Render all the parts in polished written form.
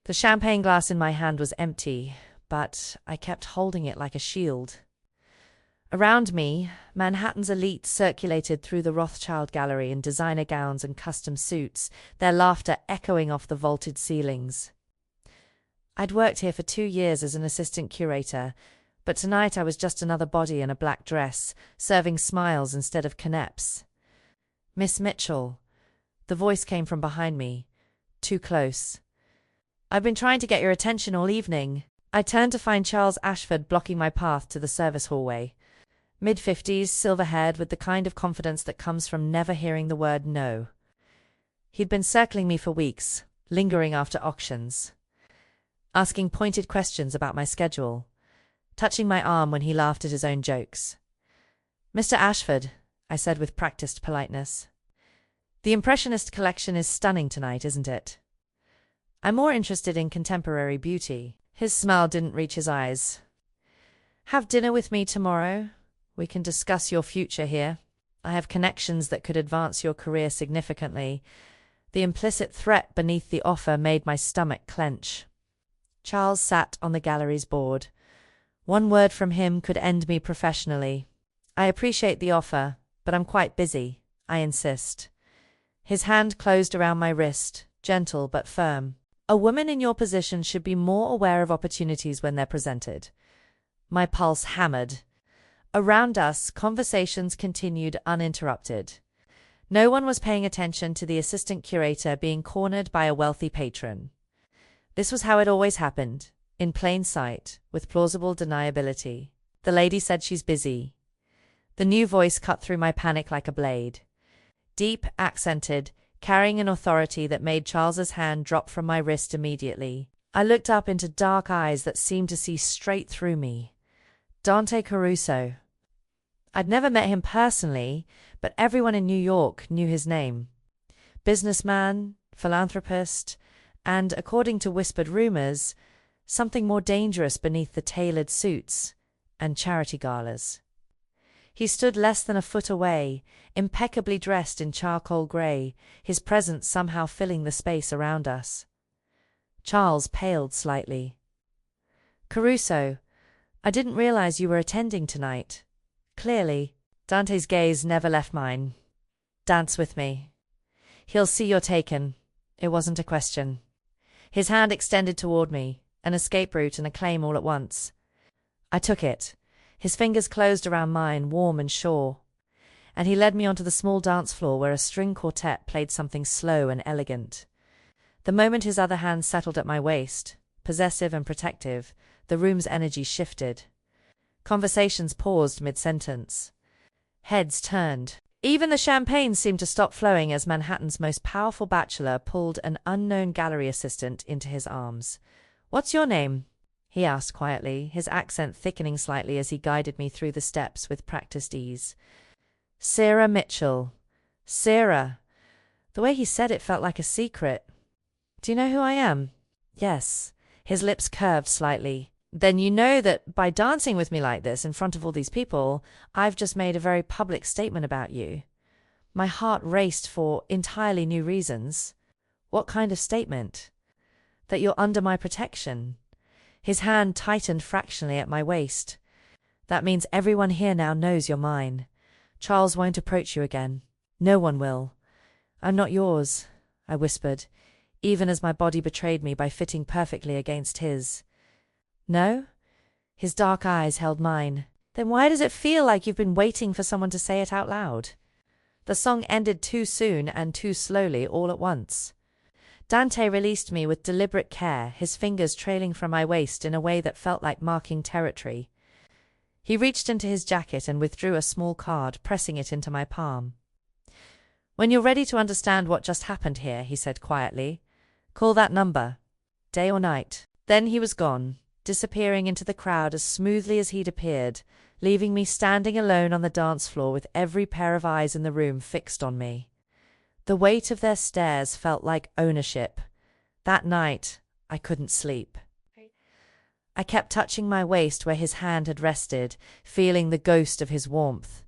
The champagne glass in my hand was empty, but I kept holding it like a shield. Around me, Manhattan's elite circulated through the Rothschild Gallery in designer gowns and custom suits, their laughter echoing off the vaulted ceilings. I'd worked here for 2 years as an assistant curator, but tonight I was just another body in a black dress, serving smiles instead of canapes. "Miss Mitchell." The voice came from behind me, too close. "I've been trying to get your attention all evening." I turned to find Charles Ashford blocking my path to the service hallway. Mid-50s, silver-haired, with the kind of confidence that comes from never hearing the word no. He'd been circling me for weeks, lingering after auctions, asking pointed questions about my schedule, touching my arm when he laughed at his own jokes. "Mr. Ashford," I said with practiced politeness, "the Impressionist collection is stunning tonight, isn't it? I'm more interested in contemporary beauty." His smile didn't reach his eyes. "Have dinner with me tomorrow. We can discuss your future here. I have connections that could advance your career significantly." The implicit threat beneath the offer made my stomach clench. Charles sat on the gallery's board. One word from him could end me professionally. "I appreciate the offer, but I'm quite busy. I insist." His hand closed around my wrist, gentle but firm. "A woman in your position should be more aware of opportunities when they're presented." My pulse hammered. Around us, conversations continued uninterrupted. No one was paying attention to the assistant curator being cornered by a wealthy patron. This was how it always happened, in plain sight, with plausible deniability. "The lady said she's busy." The new voice cut through my panic like a blade. Deep, accented, carrying an authority that made Charles's hand drop from my wrist immediately. I looked up into dark eyes that seemed to see straight through me. Dante Caruso. I'd never met him personally, but everyone in New York knew his name. Businessman, philanthropist, and, according to whispered rumors, something more dangerous beneath the tailored suits and charity galas. He stood less than a foot away, impeccably dressed in charcoal gray, his presence somehow filling the space around us. Charles paled slightly. "Caruso, I didn't realize you were attending tonight." "Clearly." Dante's gaze never left mine. "Dance with me. He'll see you're taken." It wasn't a question. His hand extended toward me, an escape route and a claim all at once. I took it. His fingers closed around mine, warm and sure, and he led me onto the small dance floor where a string quartet played something slow and elegant. The moment his other hand settled at my waist, possessive and protective, the room's energy shifted. Conversations paused mid-sentence. Heads turned. Even the champagne seemed to stop flowing as Manhattan's most powerful bachelor pulled an unknown gallery assistant into his arms. "What's your name?" he asked quietly, his accent thickening slightly as he guided me through the steps with practiced ease. "Sarah Mitchell." Sarah. The way he said it felt like a secret. "Do you know who I am?" "Yes." His lips curved slightly. "Then you know that by dancing with me like this in front of all these people, I've just made a very public statement about you." My heart raced for entirely new reasons. "What kind of statement?" "That you're under my protection." His hand tightened fractionally at my waist. "That means everyone here now knows you're mine. Charles won't approach you again. No one will." "I'm not yours," I whispered, even as my body betrayed me by fitting perfectly against his. "No?" His dark eyes held mine. "Then why does it feel like you've been waiting for someone to say it out loud?" The song ended too soon and too slowly all at once. Dante released me with deliberate care, his fingers trailing from my waist in a way that felt like marking territory. He reached into his jacket and withdrew a small card, pressing it into my palm. "When you're ready to understand what just happened here," he said quietly, "call that number, day or night." Then he was gone, disappearing into the crowd as smoothly as he'd appeared, leaving me standing alone on the dance floor with every pair of eyes in the room fixed on me. The weight of their stares felt like ownership. That night, I couldn't sleep. I kept touching my waist where his hand had rested, feeling the ghost of his warmth.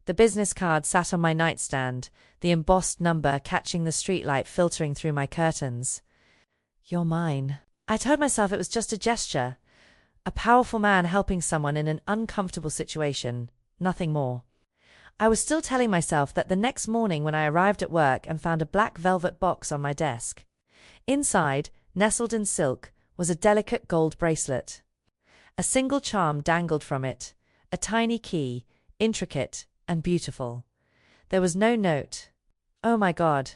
The business card sat on my nightstand, the embossed number catching the streetlight filtering through my curtains. "You're mine," I told myself it was just a gesture, a powerful man helping someone in an uncomfortable situation, nothing more. I was still telling myself that the next morning when I arrived at work and found a black velvet box on my desk. Inside, nestled in silk, was a delicate gold bracelet. A single charm dangled from it, a tiny key, intricate and beautiful. There was no note. Oh my God.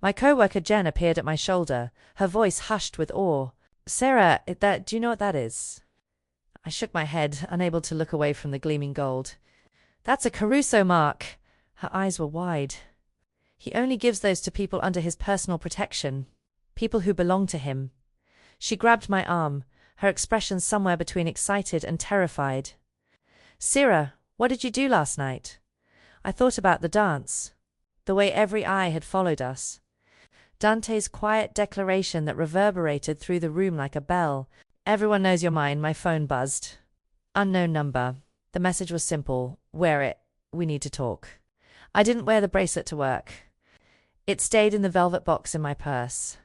My coworker Jen appeared at my shoulder, her voice hushed with awe. Sarah, do you know what that is? I shook my head, unable to look away from the gleaming gold. That's a Caruso mark. Her eyes were wide. He only gives those to people under his personal protection, people who belong to him. She grabbed my arm, her expression somewhere between excited and terrified. Sarah, what did you do last night? I thought about the dance, the way every eye had followed us. Dante's quiet declaration that reverberated through the room like a bell. Everyone knows you're mine. My phone buzzed. Unknown number. The message was simple. Wear it. We need to talk. I didn't wear the bracelet to work. It stayed in the velvet box in my purse,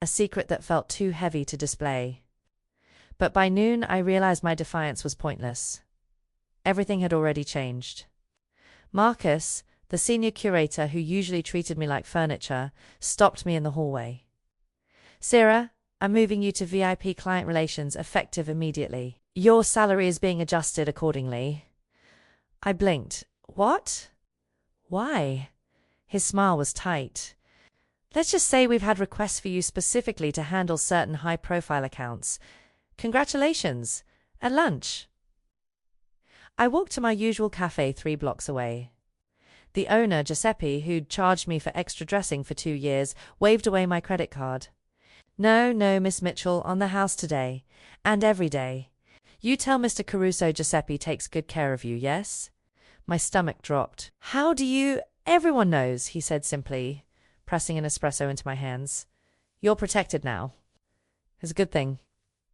a secret that felt too heavy to display. But by noon I realized my defiance was pointless. Everything had already changed. Marcus, the senior curator who usually treated me like furniture, stopped me in the hallway. Sarah, I'm moving you to VIP client relations effective immediately. Your salary is being adjusted accordingly. I blinked. What? Why? His smile was tight. Let's just say we've had requests for you specifically to handle certain high-profile accounts. Congratulations. At lunch. I walked to my usual cafe 3 blocks away. The owner, Giuseppe, who'd charged me for extra dressing for 2 years, waved away my credit card. No, Miss Mitchell, on the house today. And every day. You tell Mr. Caruso Giuseppe takes good care of you, yes? My stomach dropped. How do you… Everyone knows, he said simply, pressing an espresso into my hands. You're protected now. It's a good thing.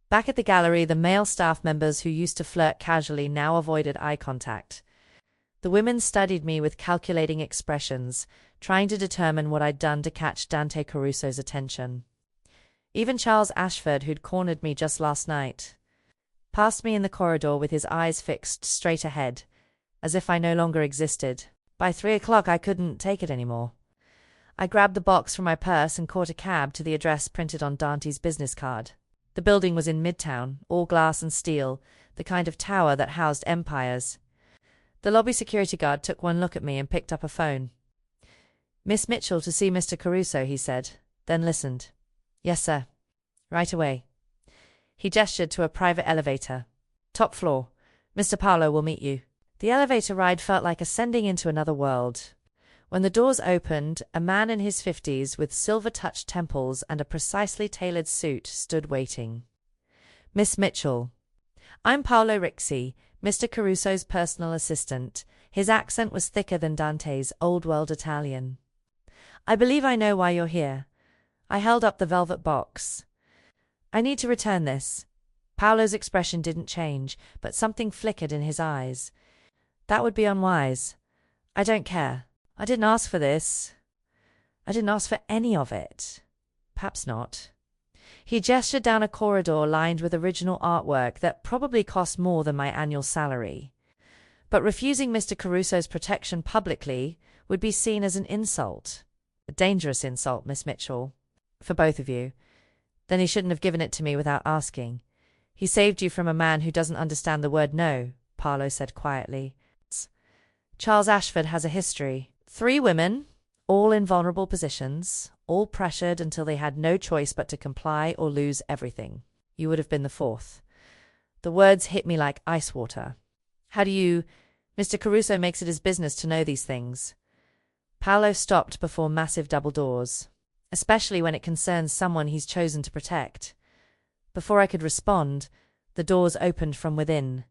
Back at the gallery, the male staff members who used to flirt casually now avoided eye contact. The women studied me with calculating expressions, trying to determine what I'd done to catch Dante Caruso's attention. Even Charles Ashford, who'd cornered me just last night, passed me in the corridor with his eyes fixed straight ahead, as if I no longer existed. By 3 o'clock I couldn't take it anymore. I grabbed the box from my purse and caught a cab to the address printed on Dante's business card. The building was in Midtown, all glass and steel, the kind of tower that housed empires. The lobby security guard took one look at me and picked up a phone. Miss Mitchell to see Mr. Caruso, he said, then listened. Yes, sir. Right away. He gestured to a private elevator. Top floor. Mr. Paolo will meet you. The elevator ride felt like ascending into another world. When the doors opened, a man in his 50s with silver-touched temples and a precisely tailored suit stood waiting. Miss Mitchell. I'm Paolo Rixi, Mr. Caruso's personal assistant. His accent was thicker than Dante's old-world Italian. I believe I know why you're here. I held up the velvet box. I need to return this. Paolo's expression didn't change, but something flickered in his eyes. That would be unwise. I don't care. I didn't ask for this. I didn't ask for any of it. Perhaps not. He gestured down a corridor lined with original artwork that probably cost more than my annual salary. But refusing Mr. Caruso's protection publicly would be seen as an insult. A dangerous insult, Miss Mitchell. For both of you. Then he shouldn't have given it to me without asking. He saved you from a man who doesn't understand the word no, Paolo said quietly. Charles Ashford has a history. 3 women, all in vulnerable positions, all pressured until they had no choice but to comply or lose everything. You would have been the 4th. The words hit me like ice water. How do you… Mr. Caruso makes it his business to know these things. Paolo stopped before massive double doors, especially when it concerns someone he's chosen to protect. Before I could respond, the doors opened from within.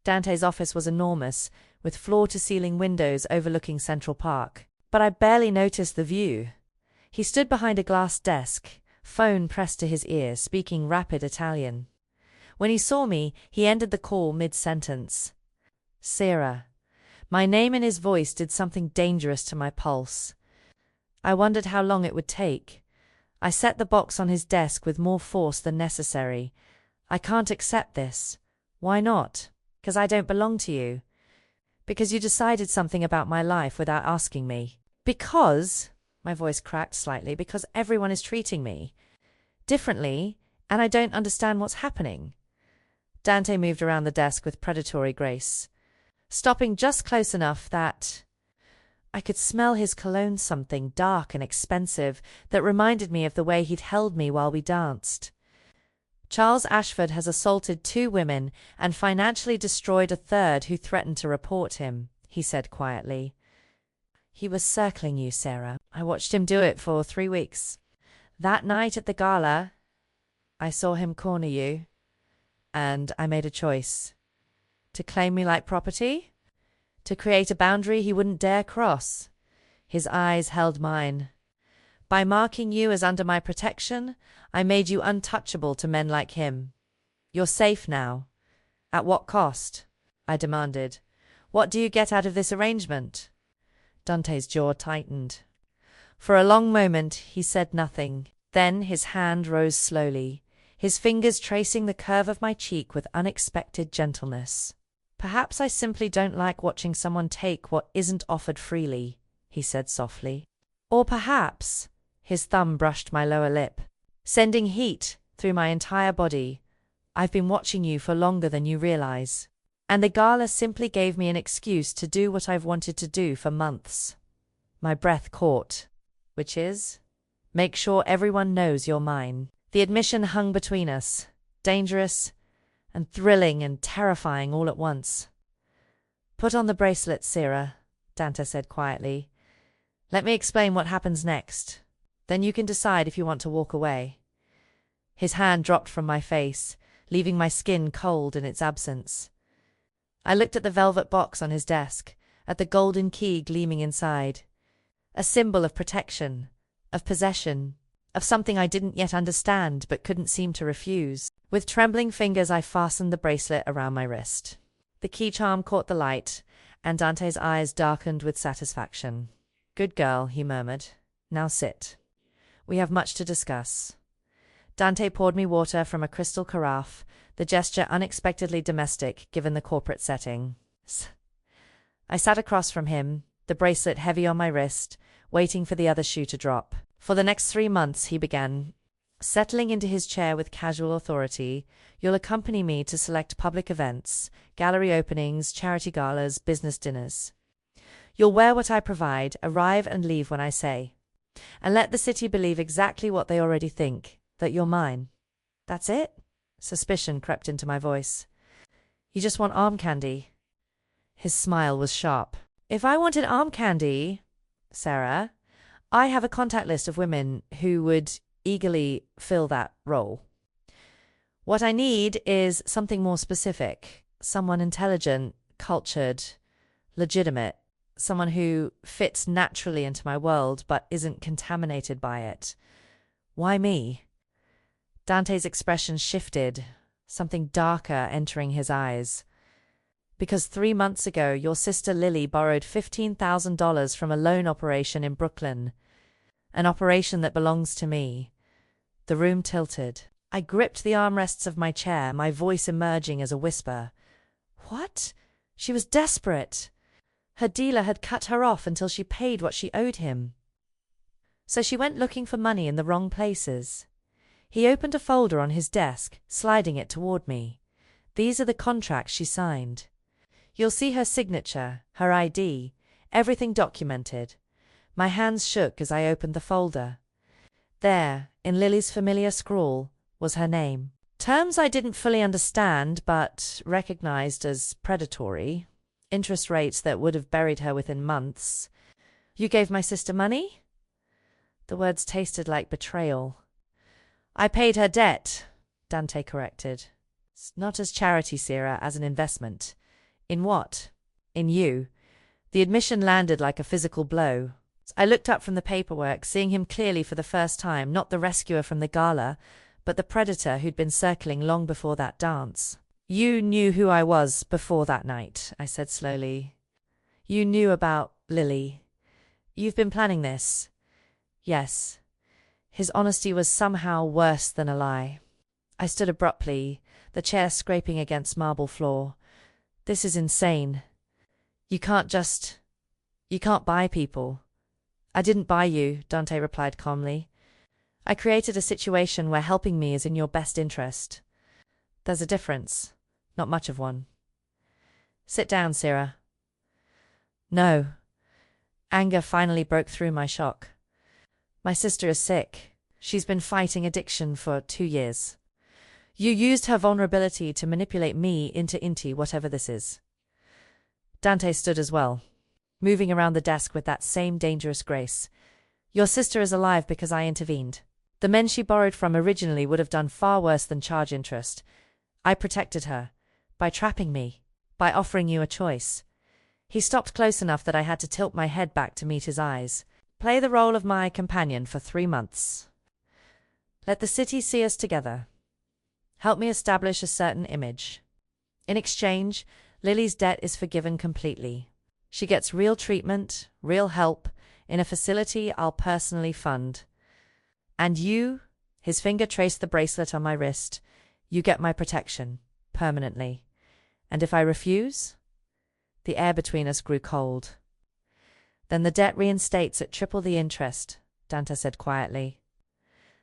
Dante's office was enormous, with floor-to-ceiling windows overlooking Central Park. But I barely noticed the view. He stood behind a glass desk, phone pressed to his ear, speaking rapid Italian. When he saw me, he ended the call mid-sentence. Sarah. My name and his voice did something dangerous to my pulse. I wondered how long it would take. I set the box on his desk with more force than necessary. I can't accept this. Why not? Because I don't belong to you. Because you decided something about my life without asking me. Because, my voice cracked slightly, because everyone is treating me differently, and I don't understand what's happening. Dante moved around the desk with predatory grace, stopping just close enough that I could smell his cologne, something dark and expensive that reminded me of the way he'd held me while we danced. Charles Ashford has assaulted 2 women and financially destroyed a third who threatened to report him, he said quietly. He was circling you, Sarah. I watched him do it for 3 weeks. That night at the gala, I saw him corner you, and I made a choice. To claim me like property? To create a boundary he wouldn't dare cross. His eyes held mine. By marking you as under my protection, I made you untouchable to men like him. You're safe now. At what cost? I demanded. What do you get out of this arrangement? Dante's jaw tightened. For a long moment he said nothing. Then his hand rose slowly, his fingers tracing the curve of my cheek with unexpected gentleness. Perhaps I simply don't like watching someone take what isn't offered freely, he said softly. Or perhaps, his thumb brushed my lower lip, sending heat through my entire body. I've been watching you for longer than you realize. And the gala simply gave me an excuse to do what I've wanted to do for months. My breath caught, which is, make sure everyone knows you're mine. The admission hung between us, dangerous and thrilling and terrifying all at once. Put on the bracelet, Sarah, Dante said quietly. Let me explain what happens next. Then you can decide if you want to walk away. His hand dropped from my face, leaving my skin cold in its absence. I looked at the velvet box on his desk, at the golden key gleaming inside. A symbol of protection, of possession, of something I didn't yet understand but couldn't seem to refuse. With trembling fingers I fastened the bracelet around my wrist. The key charm caught the light, and Dante's eyes darkened with satisfaction. Good girl, he murmured. Now sit. We have much to discuss. Dante poured me water from a crystal carafe, the gesture unexpectedly domestic given the corporate setting. I sat across from him, the bracelet heavy on my wrist, waiting for the other shoe to drop. For the next 3 months, he began, settling into his chair with casual authority, you'll accompany me to select public events, gallery openings, charity galas, business dinners. You'll wear what I provide, arrive and leave when I say. And let the city believe exactly what they already think, that you're mine. That's it? Suspicion crept into my voice. You just want arm candy? His smile was sharp. If I wanted arm candy, Sarah, I have a contact list of women who would eagerly fill that role. What I need is something more specific, someone intelligent, cultured, legitimate, someone who fits naturally into my world but isn't contaminated by it. Why me? Dante's expression shifted, something darker entering his eyes. Because 3 months ago your sister Lily borrowed $15,000 from a loan operation in Brooklyn. An operation that belongs to me. The room tilted. I gripped the armrests of my chair, my voice emerging as a whisper. What? She was desperate. Her dealer had cut her off until she paid what she owed him. So she went looking for money in the wrong places. He opened a folder on his desk, sliding it toward me. These are the contracts she signed. You'll see her signature, her ID, everything documented. My hands shook as I opened the folder. There, in Lily's familiar scrawl, was her name. Terms I didn't fully understand but recognized as predatory. Interest rates that would have buried her within months. You gave my sister money? The words tasted like betrayal. I paid her debt, Dante corrected. Not as charity, Sarah, as an investment. In what? In you. The admission landed like a physical blow. I looked up from the paperwork, seeing him clearly for the first time, not the rescuer from the gala, but the predator who'd been circling long before that dance. You knew who I was before that night, I said slowly. You knew about Lily. You've been planning this. Yes. His honesty was somehow worse than a lie. I stood abruptly, the chair scraping against marble floor. This is insane. You can't buy people. I didn't buy you, Dante replied calmly. I created a situation where helping me is in your best interest. There's a difference. Not much of one. Sit down, Sarah. No. Anger finally broke through my shock. My sister is sick. She's been fighting addiction for 2 years. You used her vulnerability to manipulate me into whatever this is. Dante stood as well, moving around the desk with that same dangerous grace. Your sister is alive because I intervened. The men she borrowed from originally would have done far worse than charge interest. I protected her, by trapping me, by offering you a choice. He stopped close enough that I had to tilt my head back to meet his eyes. Play the role of my companion for 3 months. Let the city see us together. Help me establish a certain image. In exchange, Lily's debt is forgiven completely. She gets real treatment, real help, in a facility I'll personally fund. And you, his finger traced the bracelet on my wrist, you get my protection, permanently. And if I refuse? The air between us grew cold. Then the debt reinstates at triple the interest, Dante said quietly.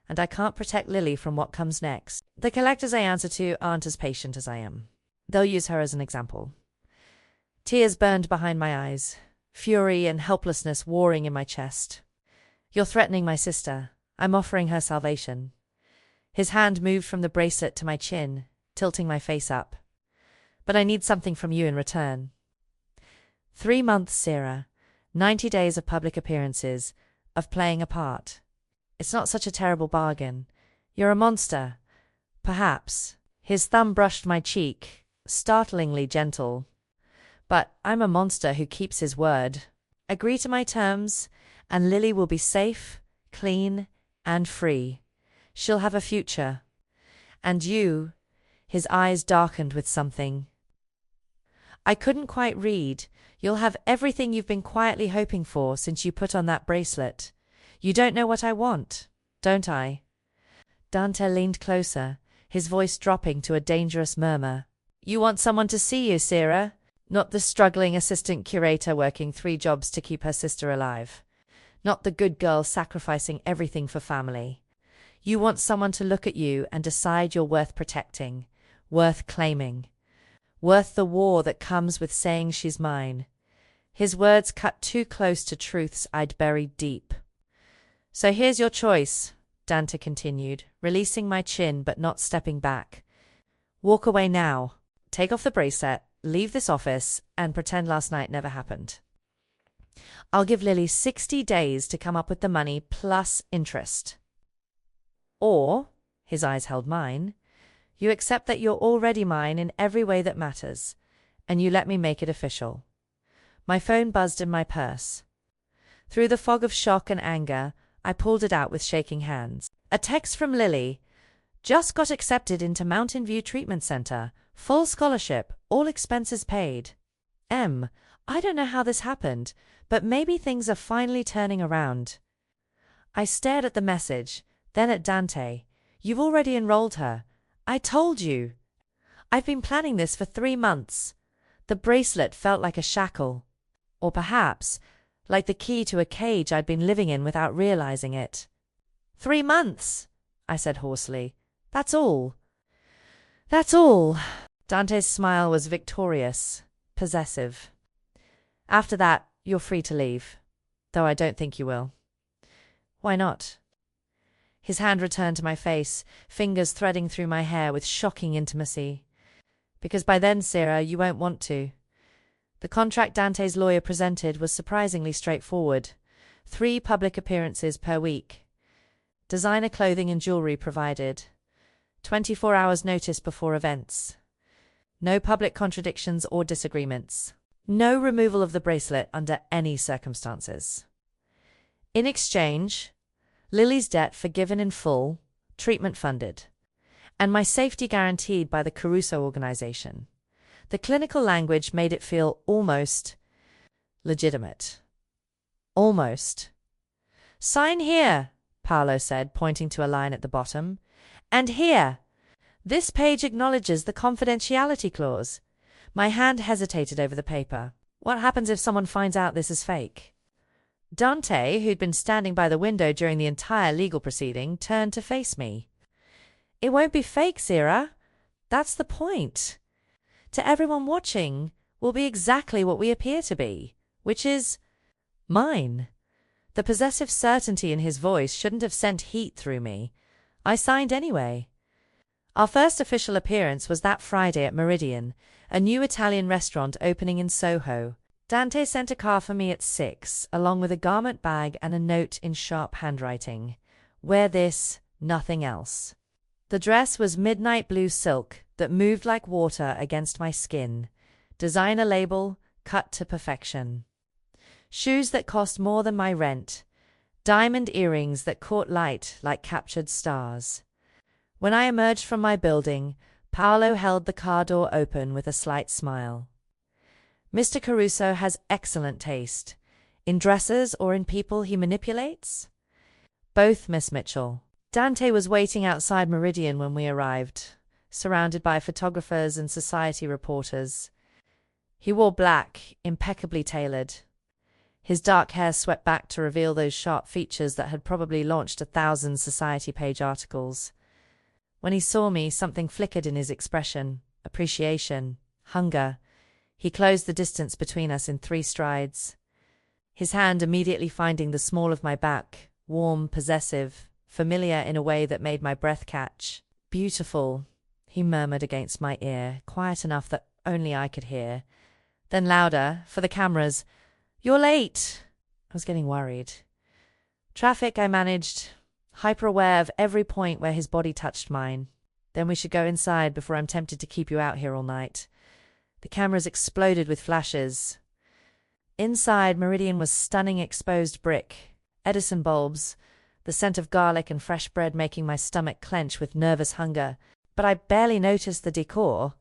And I can't protect Lily from what comes next. The collectors I answer to aren't as patient as I am. They'll use her as an example. Tears burned behind my eyes, fury and helplessness warring in my chest. You're threatening my sister. I'm offering her salvation. His hand moved from the bracelet to my chin, tilting my face up. But I need something from you in return. 3 months, Sarah. 90 days of public appearances, of playing a part. It's not such a terrible bargain. You're a monster. Perhaps. His thumb brushed my cheek, startlingly gentle. But I'm a monster who keeps his word. Agree to my terms, and Lily will be safe, clean, and free. She'll have a future. And you, his eyes darkened with something I couldn't quite read. You'll have everything you've been quietly hoping for since you put on that bracelet. You don't know what I want, don't I? Dante leaned closer, his voice dropping to a dangerous murmur. You want someone to see you, Sarah, not the struggling assistant curator working 3 jobs to keep her sister alive. Not the good girl sacrificing everything for family. You want someone to look at you and decide you're worth protecting, worth claiming, worth the war that comes with saying she's mine. His words cut too close to truths I'd buried deep. So here's your choice, Dante continued, releasing my chin but not stepping back. Walk away now. Take off the bracelet, leave this office, and pretend last night never happened. I'll give Lily 60 days to come up with the money plus interest. Or, his eyes held mine, you accept that you're already mine in every way that matters, and you let me make it official. My phone buzzed in my purse. Through the fog of shock and anger, I pulled it out with shaking hands. A text from Lily. Just got accepted into Mountain View Treatment Center. Full scholarship, all expenses paid. I don't know how this happened, but maybe things are finally turning around. I stared at the message, then at Dante. You've already enrolled her. I told you. I've been planning this for 3 months. The bracelet felt like a shackle. Or perhaps, like the key to a cage I'd been living in without realizing it. 3 months, I said hoarsely. That's all. That's all. Dante's smile was victorious, possessive. After that, you're free to leave, though I don't think you will. Why not? His hand returned to my face, fingers threading through my hair with shocking intimacy. Because by then, Sarah, you won't want to. The contract Dante's lawyer presented was surprisingly straightforward. 3 public appearances per week. Designer clothing and jewelry provided. 24 hours notice before events. No public contradictions or disagreements. No removal of the bracelet under any circumstances. In exchange, Lily's debt forgiven in full, treatment funded, and my safety guaranteed by the Caruso organization. The clinical language made it feel almost legitimate. Almost. Sign here, Paolo said, pointing to a line at the bottom. And here! This page acknowledges the confidentiality clause. My hand hesitated over the paper. What happens if someone finds out this is fake? Dante, who'd been standing by the window during the entire legal proceeding, turned to face me. It won't be fake, Sierra. That's the point. To everyone watching, we'll be exactly what we appear to be, which is mine. The possessive certainty in his voice shouldn't have sent heat through me. I signed anyway. Our first official appearance was that Friday at Meridian, a new Italian restaurant opening in Soho. Dante sent a car for me at 6, along with a garment bag and a note in sharp handwriting. Wear this, nothing else. The dress was midnight blue silk that moved like water against my skin. Designer label, cut to perfection. Shoes that cost more than my rent. Diamond earrings that caught light like captured stars. When I emerged from my building, Paolo held the car door open with a slight smile. Mr. Caruso has excellent taste. In dresses or in people he manipulates? Both, Miss Mitchell. Dante was waiting outside Meridian when we arrived, surrounded by photographers and society reporters. He wore black, impeccably tailored. His dark hair swept back to reveal those sharp features that had probably launched 1,000 society page articles. When he saw me, something flickered in his expression. Appreciation. Hunger. He closed the distance between us in 3 strides. His hand immediately finding the small of my back, warm, possessive, familiar in a way that made my breath catch. Beautiful, he murmured against my ear, quiet enough that only I could hear. Then louder, for the cameras. You're late. I was getting worried. Traffic, I managed, hyper-aware of every point where his body touched mine. Then we should go inside before I'm tempted to keep you out here all night. The cameras exploded with flashes. Inside, Meridian was stunning exposed brick, Edison bulbs, the scent of garlic and fresh bread making my stomach clench with nervous hunger. But I barely noticed the decor.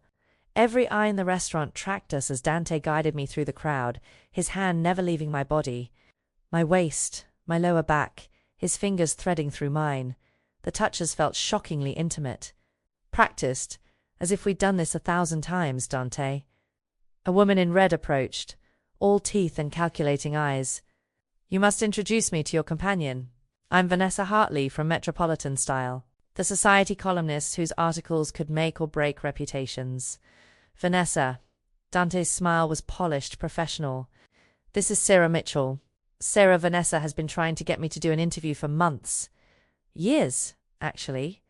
Every eye in the restaurant tracked us as Dante guided me through the crowd, his hand never leaving my body. My waist, my lower back, his fingers threading through mine. The touches felt shockingly intimate. Practiced, as if we'd done this 1,000 times, Dante. A woman in red approached, all teeth and calculating eyes. You must introduce me to your companion. I'm Vanessa Hartley from Metropolitan Style, the society columnist whose articles could make or break reputations. Vanessa. Dante's smile was polished, professional. This is Sarah Mitchell. Sarah Vanessa has been trying to get me to do an interview for months. Years, actually,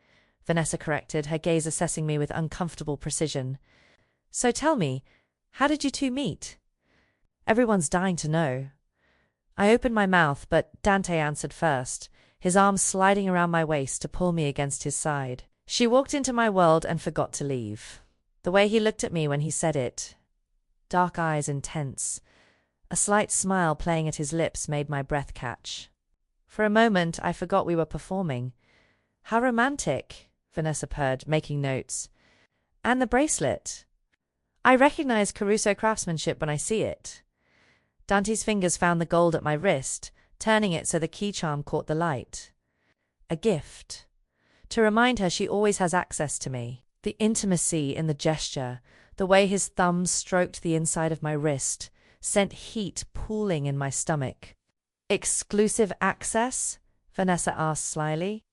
Vanessa corrected, her gaze assessing me with uncomfortable precision. So tell me, how did you two meet? Everyone's dying to know. I opened my mouth, but Dante answered first, his arms sliding around my waist to pull me against his side. She walked into my world and forgot to leave. The way he looked at me when he said it, dark eyes intense, a slight smile playing at his lips made my breath catch. For a moment, I forgot we were performing. How romantic, Vanessa purred, making notes. And the bracelet. I recognize Caruso craftsmanship when I see it. Dante's fingers found the gold at my wrist, turning it so the key charm caught the light. A gift. To remind her she always has access to me. The intimacy in the gesture, the way his thumbs stroked the inside of my wrist, sent heat pooling in my stomach. Exclusive access? Vanessa asked slyly.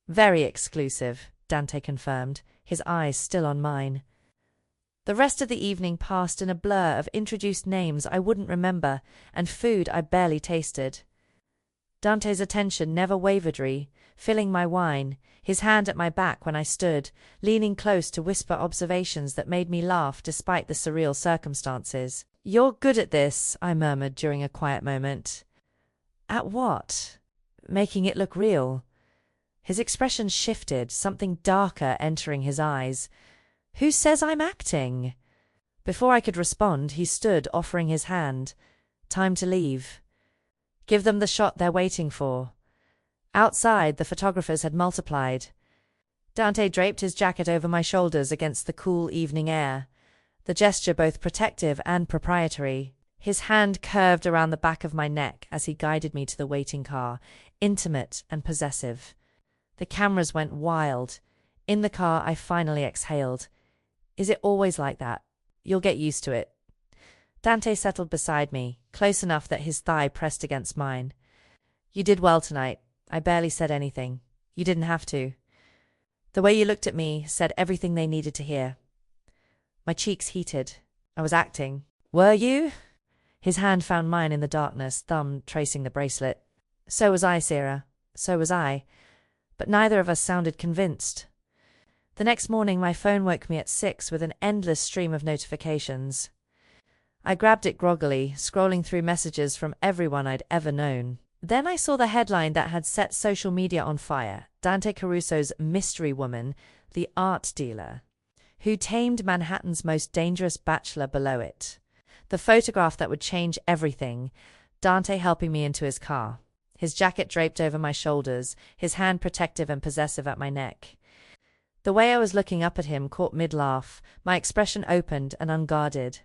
Very exclusive, Dante confirmed, his eyes still on mine. The rest of the evening passed in a blur of introduced names I wouldn't remember and food I barely tasted. Dante's attention never wavered, filling my wine, his hand at my back when I stood, leaning close to whisper observations that made me laugh despite the surreal circumstances. You're good at this, I murmured during a quiet moment. At what? Making it look real. His expression shifted, something darker entering his eyes. Who says I'm acting? Before I could respond, he stood, offering his hand. Time to leave. Give them the shot they're waiting for. Outside, the photographers had multiplied. Dante draped his jacket over my shoulders against the cool evening air, the gesture both protective and proprietary. His hand curved around the back of my neck as he guided me to the waiting car, intimate and possessive. The cameras went wild. In the car, I finally exhaled. Is it always like that? You'll get used to it. Dante settled beside me, close enough that his thigh pressed against mine. You did well tonight. I barely said anything. You didn't have to. The way you looked at me said everything they needed to hear. My cheeks heated. I was acting. Were you? His hand found mine in the darkness, thumb tracing the bracelet. So was I, Sarah. So was I. But neither of us sounded convinced. The next morning my phone woke me at 6 with an endless stream of notifications. I grabbed it groggily, scrolling through messages from everyone I'd ever known. Then I saw the headline that had set social media on fire: Dante Caruso's mystery woman, the art dealer, who tamed Manhattan's most dangerous bachelor below it. The photograph that would change everything, Dante helping me into his car, his jacket draped over my shoulders, his hand protective and possessive at my neck. The way I was looking up at him caught mid-laugh, my expression opened and unguarded.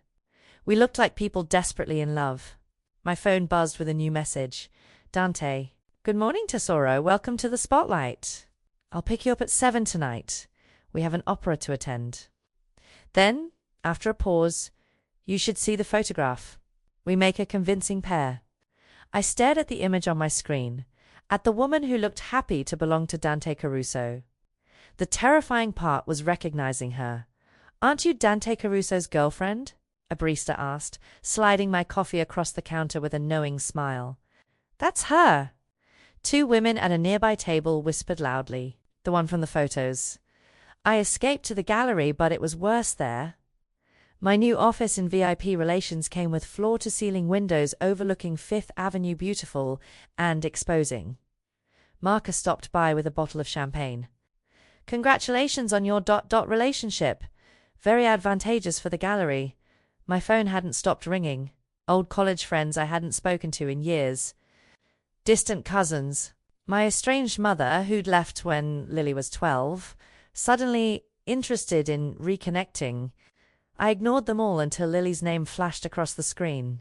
We looked like people desperately in love. My phone buzzed with a new message. Dante, good morning, Tesoro. Welcome to the spotlight. I'll pick you up at 7 tonight. We have an opera to attend. Then, after a pause, you should see the photograph. We make a convincing pair. I stared at the image on my screen, at the woman who looked happy to belong to Dante Caruso. The terrifying part was recognizing her. Aren't you Dante Caruso's girlfriend? A barista asked, sliding my coffee across the counter with a knowing smile. That's her. 2 women at a nearby table whispered loudly, the one from the photos. I escaped to the gallery, but it was worse there. My new office in VIP relations came with floor-to-ceiling windows overlooking Fifth Avenue, beautiful and exposing. Marcus stopped by with a bottle of champagne. Congratulations on your ... relationship. Very advantageous for the gallery. My phone hadn't stopped ringing. Old college friends I hadn't spoken to in years. Distant cousins. My estranged mother, who'd left when Lily was 12, suddenly interested in reconnecting. I ignored them all until Lily's name flashed across the screen.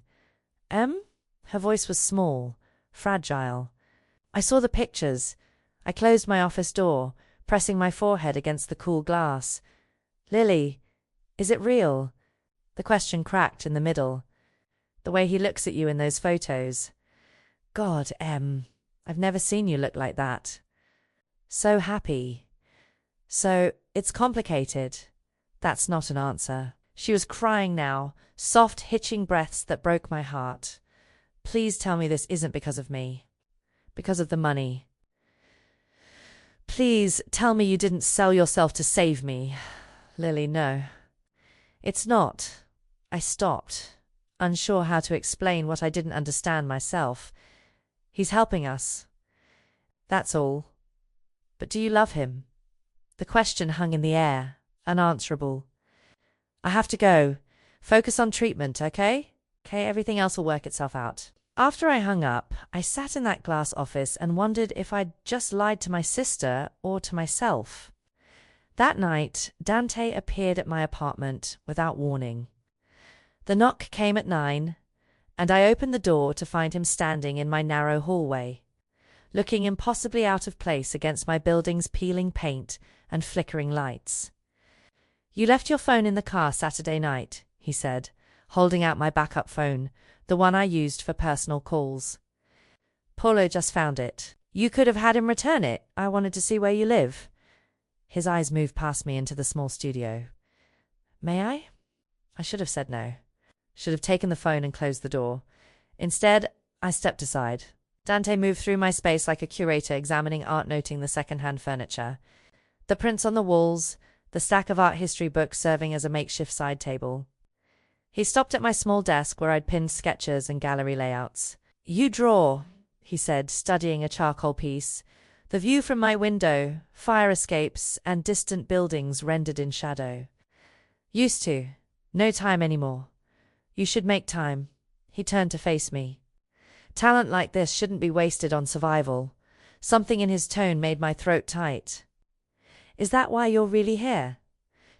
Em? Her voice was small, fragile. I saw the pictures. I closed my office door, pressing my forehead against the cool glass. Lily, is it real? The question cracked in the middle. The way he looks at you in those photos. God, Em, I've never seen you look like that. So happy. So, it's complicated. That's not an answer. She was crying now, soft, hitching breaths that broke my heart. Please tell me this isn't because of me. Because of the money. Please tell me you didn't sell yourself to save me. Lily, no. It's not. I stopped, unsure how to explain what I didn't understand myself. He's helping us. That's all. But do you love him? The question hung in the air, unanswerable. I have to go. Focus on treatment, okay? Okay, everything else will work itself out. After I hung up, I sat in that glass office and wondered if I'd just lied to my sister or to myself. That night, Dante appeared at my apartment without warning. The knock came at 9, and I opened the door to find him standing in my narrow hallway, looking impossibly out of place against my building's peeling paint and flickering lights. You left your phone in the car Saturday night, he said, holding out my backup phone, the one I used for personal calls. Paulo just found it. You could have had him return it. I wanted to see where you live. His eyes moved past me into the small studio. May I? I should have said no. Should have taken the phone and closed the door. Instead, I stepped aside. Dante moved through my space like a curator examining art, noting the second-hand furniture. The prints on the walls, the stack of art history books serving as a makeshift side table. He stopped at my small desk where I'd pinned sketches and gallery layouts. You draw, he said, studying a charcoal piece. The view from my window, fire escapes, and distant buildings rendered in shadow. Used to. No time anymore. You should make time. He turned to face me. Talent like this shouldn't be wasted on survival. Something in his tone made my throat tight. Is that why you're really here?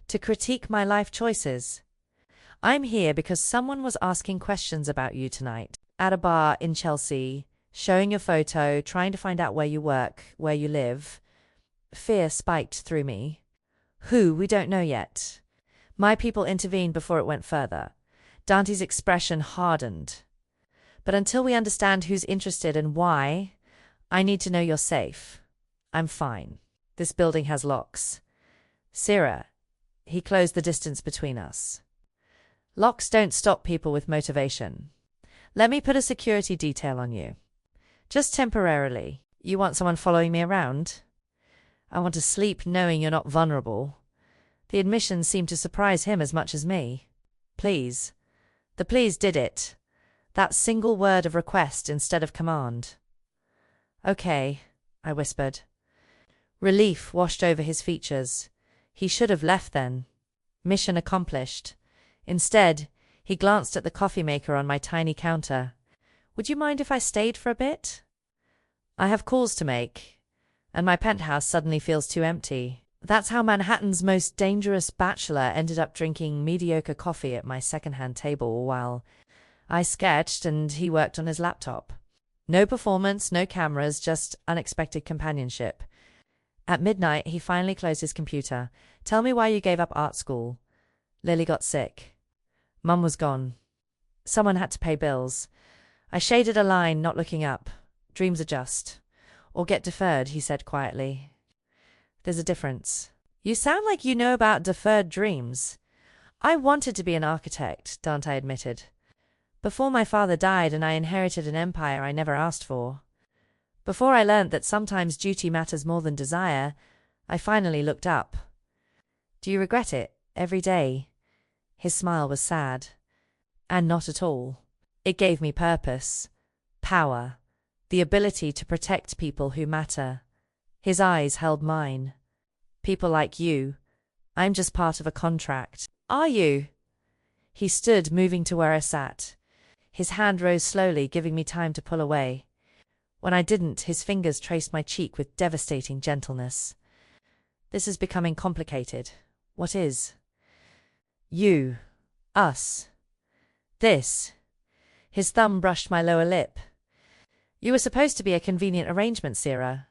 To critique my life choices? I'm here because someone was asking questions about you tonight. At a bar in Chelsea, showing your photo, trying to find out where you work, where you live. Fear spiked through me. Who, we don't know yet. My people intervened before it went further. Dante's expression hardened. But until we understand who's interested and why, I need to know you're safe. I'm fine. This building has locks. Sierra, he closed the distance between us. Locks don't stop people with motivation. Let me put a security detail on you. Just temporarily. You want someone following me around? I want to sleep knowing you're not vulnerable. The admission seemed to surprise him as much as me. Please. The please did it. That single word of request instead of command. Okay, I whispered. Relief washed over his features. He should have left then. Mission accomplished. Instead, he glanced at the coffee maker on my tiny counter. Would you mind if I stayed for a bit? I have calls to make, and my penthouse suddenly feels too empty. That's how Manhattan's most dangerous bachelor ended up drinking mediocre coffee at my second-hand table while I sketched and he worked on his laptop. No performance, no cameras, just unexpected companionship. At midnight, he finally closed his computer. Tell me why you gave up art school. Lily got sick. Mum was gone. Someone had to pay bills. I shaded a line, not looking up. Dreams adjust. Or get deferred, he said quietly. There's a difference. You sound like you know about deferred dreams. I wanted to be an architect, Dante admitted. Before my father died and I inherited an empire I never asked for. Before I learnt that sometimes duty matters more than desire, I finally looked up. Do you regret it, every day? His smile was sad. And not at all. It gave me purpose, power, the ability to protect people who matter. His eyes held mine. People like you. I'm just part of a contract. Are you? He stood, moving to where I sat. His hand rose slowly, giving me time to pull away. When I didn't, his fingers traced my cheek with devastating gentleness. This is becoming complicated. What is? You. Us. This. His thumb brushed my lower lip. You were supposed to be a convenient arrangement, Sierra.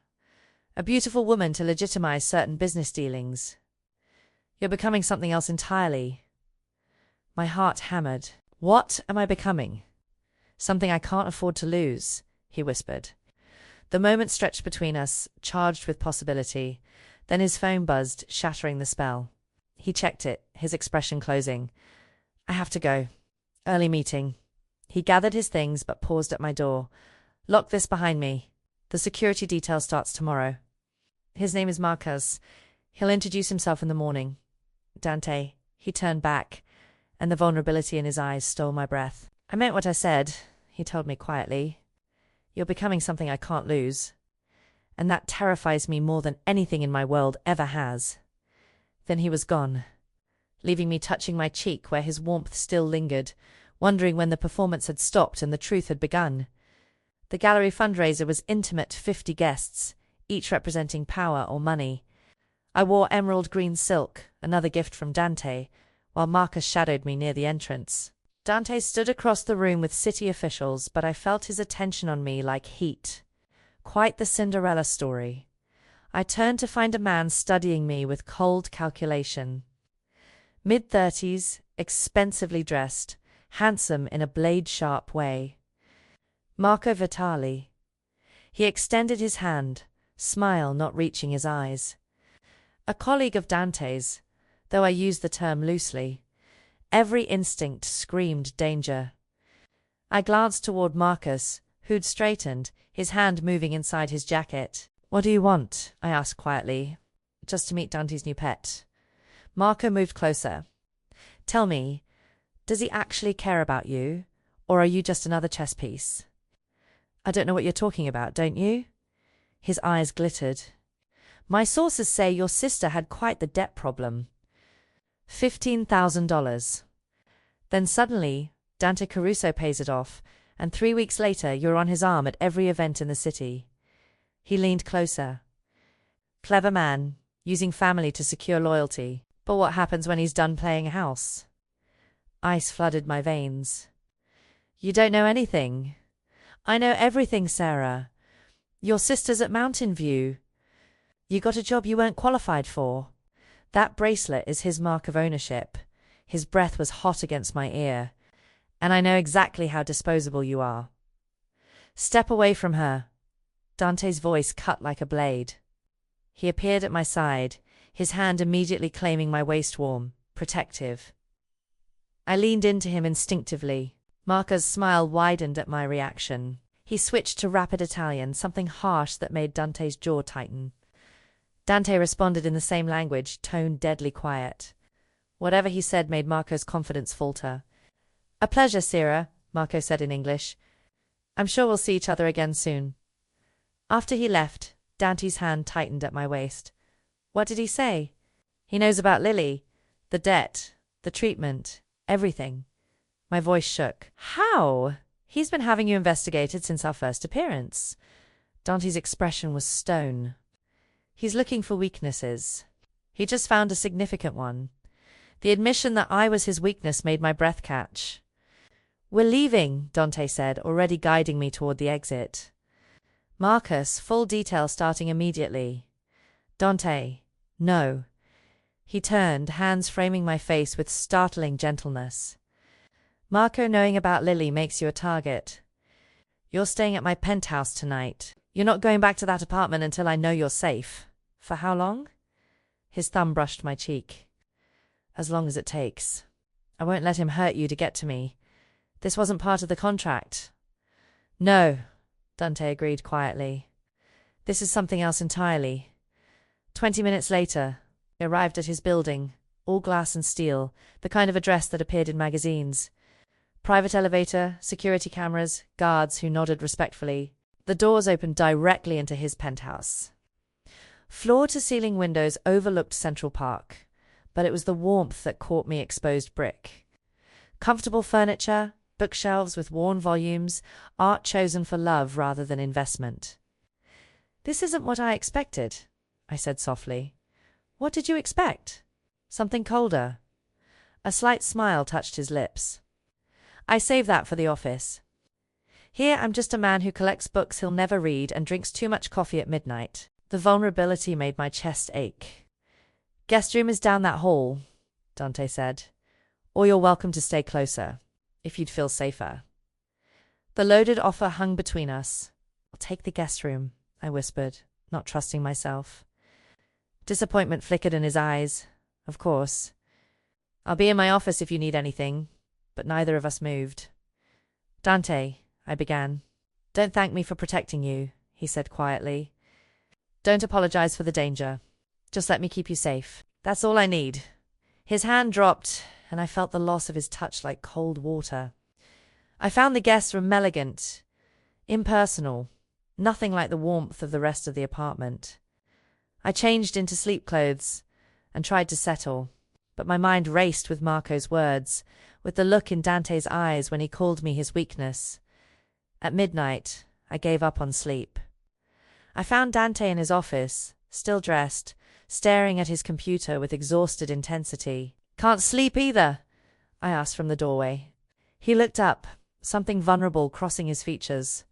A beautiful woman to legitimize certain business dealings. You're becoming something else entirely. My heart hammered. What am I becoming? Something I can't afford to lose, he whispered. The moment stretched between us, charged with possibility. Then his phone buzzed, shattering the spell. He checked it, his expression closing. I have to go. Early meeting. He gathered his things but paused at my door. Lock this behind me. The security detail starts tomorrow. His name is Marcus. He'll introduce himself in the morning. Dante. He turned back, and the vulnerability in his eyes stole my breath. I meant what I said, he told me quietly. You're becoming something I can't lose. And that terrifies me more than anything in my world ever has. Then he was gone, leaving me touching my cheek where his warmth still lingered, wondering when the performance had stopped and the truth had begun. The gallery fundraiser was intimate, 50 guests, each representing power or money. I wore emerald green silk, another gift from Dante, while Marcus shadowed me near the entrance. Dante stood across the room with city officials, but I felt his attention on me like heat. Quite the Cinderella story. I turned to find a man studying me with cold calculation. Mid-30s, expensively dressed, handsome in a blade-sharp way. Marco Vitali. He extended his hand, smile not reaching his eyes. A colleague of Dante's, though I used the term loosely. Every instinct screamed danger. I glanced toward Marcus, who'd straightened, his hand moving inside his jacket. What do you want? I asked quietly. Just to meet Dante's new pet. Marco moved closer. Tell me, does he actually care about you, or are you just another chess piece? I don't know what you're talking about, don't you? His eyes glittered. My sources say your sister had quite the debt problem. $15,000. Then suddenly, Dante Caruso pays it off, and 3 weeks later you're on his arm at every event in the city. He leaned closer. Clever man, using family to secure loyalty. But what happens when he's done playing house? Ice flooded my veins. You don't know anything. I know everything, Sarah. Your sister's at Mountain View. You got a job you weren't qualified for. That bracelet is his mark of ownership. His breath was hot against my ear. And I know exactly how disposable you are. Step away from her. Dante's voice cut like a blade. He appeared at my side, his hand immediately claiming my waist warm, protective. I leaned into him instinctively. Marco's smile widened at my reaction. He switched to rapid Italian, something harsh that made Dante's jaw tighten. Dante responded in the same language, tone deadly quiet. Whatever he said made Marco's confidence falter. A pleasure, Sarah, Marco said in English. I'm sure we'll see each other again soon. After he left, Dante's hand tightened at my waist. What did he say? He knows about Lily, the debt, the treatment, everything. My voice shook. How? He's been having you investigated since our first appearance. Dante's expression was stone. He's looking for weaknesses. He just found a significant one. The admission that I was his weakness made my breath catch. We're leaving, Dante said, already guiding me toward the exit. Marcus, full detail starting immediately. Dante, no. He turned, hands framing my face with startling gentleness. Marco knowing about Lily makes you a target. You're staying at my penthouse tonight. You're not going back to that apartment until I know you're safe. For how long? His thumb brushed my cheek. As long as it takes. I won't let him hurt you to get to me. This wasn't part of the contract. No, Dante agreed quietly. This is something else entirely. 20 minutes later, I arrived at his building, all glass and steel, the kind of address that appeared in magazines. Private elevator, security cameras, guards who nodded respectfully. The doors opened directly into his penthouse. Floor-to-ceiling windows overlooked Central Park, but it was the warmth that caught me exposed brick. Comfortable furniture, bookshelves with worn volumes, art chosen for love rather than investment. This isn't what I expected, I said softly. What did you expect? Something colder. A slight smile touched his lips. I save that for the office. Here I'm just a man who collects books he'll never read and drinks too much coffee at midnight. The vulnerability made my chest ache. Guest room is down that hall, Dante said. Or you're welcome to stay closer, if you'd feel safer. The loaded offer hung between us. I'll take the guest room, I whispered, not trusting myself. Disappointment flickered in his eyes. Of course. I'll be in my office if you need anything, but neither of us moved. Dante, I began. Don't thank me for protecting you, he said quietly. Don't apologize for the danger. Just let me keep you safe. That's all I need. His hand dropped, and I felt the loss of his touch like cold water. I found the guest room elegant, impersonal, nothing like the warmth of the rest of the apartment. I changed into sleep clothes and tried to settle, but my mind raced with Marco's words, with the look in Dante's eyes when he called me his weakness. At midnight, I gave up on sleep. I found Dante in his office, still dressed, staring at his computer with exhausted intensity. Can't sleep either, I asked from the doorway. He looked up, something vulnerable crossing his features.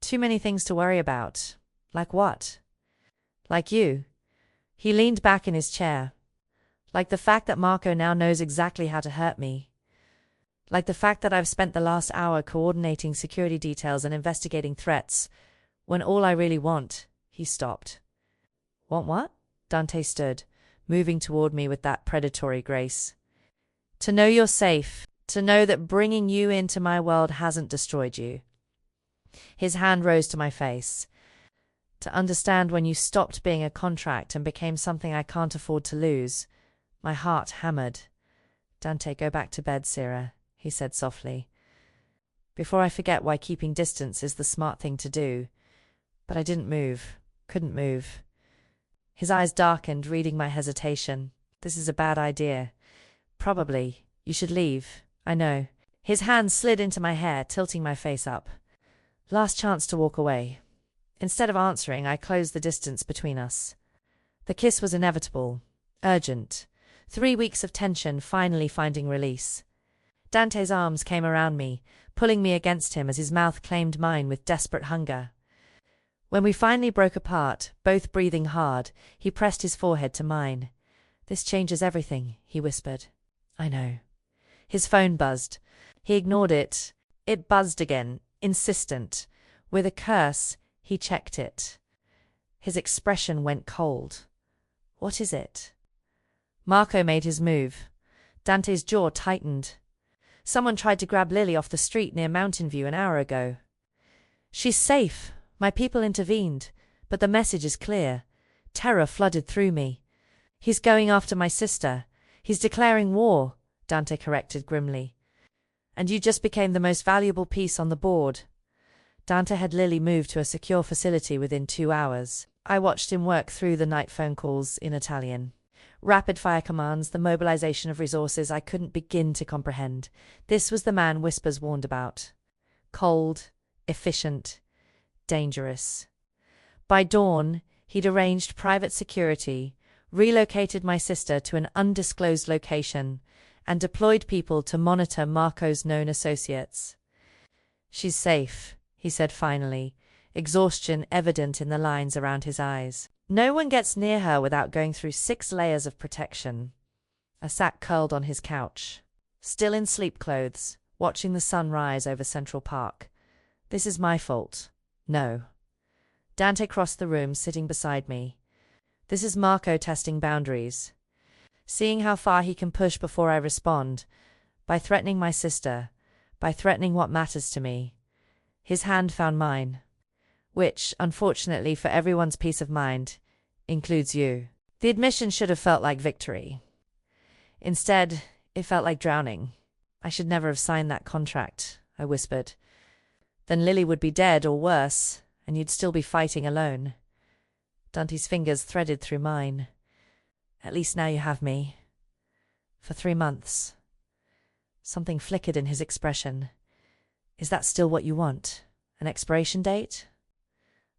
Too many things to worry about. Like what? Like you. He leaned back in his chair. Like the fact that Marco now knows exactly how to hurt me. Like the fact that I've spent the last hour coordinating security details and investigating threats, when all I really want. He stopped. Want what? Dante stood, moving toward me with that predatory grace. To know you're safe, to know that bringing you into my world hasn't destroyed you. His hand rose to my face. To understand when you stopped being a contract and became something I can't afford to lose. My heart hammered. Dante, go back to bed, Sarah, he said softly. Before I forget why keeping distance is the smart thing to do. But I didn't move, couldn't move. His eyes darkened, reading my hesitation. This is a bad idea. Probably. You should leave. I know. His hand slid into my hair, tilting my face up. Last chance to walk away. Instead of answering, I closed the distance between us. The kiss was inevitable, urgent. 3 weeks of tension finally finding release. Dante's arms came around me, pulling me against him as his mouth claimed mine with desperate hunger. When we finally broke apart, both breathing hard, he pressed his forehead to mine. "This changes everything," he whispered. "I know." His phone buzzed. He ignored it. It buzzed again, insistent. With a curse, he checked it. His expression went cold. "What is it?" Marco made his move. Dante's jaw tightened. "Someone tried to grab Lily off the street near Mountain View an hour ago. She's safe. My people intervened, but the message is clear." Terror flooded through me. "He's going after my sister. He's declaring war," Dante corrected grimly. "And you just became the most valuable piece on the board." Dante had Lily moved to a secure facility within 2 hours. I watched him work through the night phone calls in Italian. Rapid-fire commands, the mobilization of resources I couldn't begin to comprehend. This was the man Whispers warned about. Cold, efficient, dangerous. By dawn, he'd arranged private security, relocated my sister to an undisclosed location, and deployed people to monitor Marco's known associates. "She's safe," he said finally, exhaustion evident in the lines around his eyes. "No one gets near her without going through 6 layers of protection." I sat curled on his couch, still in sleep clothes, watching the sun rise over Central Park. "This is my fault." "No." Dante crossed the room, sitting beside me. "This is Marco testing boundaries. Seeing how far he can push before I respond, by threatening my sister, by threatening what matters to me." His hand found mine, which, unfortunately for everyone's peace of mind, includes you. The admission should have felt like victory. Instead, it felt like drowning. "I should never have signed that contract," I whispered. "Then Lily would be dead or worse, and you'd still be fighting alone." Dante's fingers threaded through mine. "At least now you have me. For 3 months." Something flickered in his expression. "Is that still what you want? An expiration date?"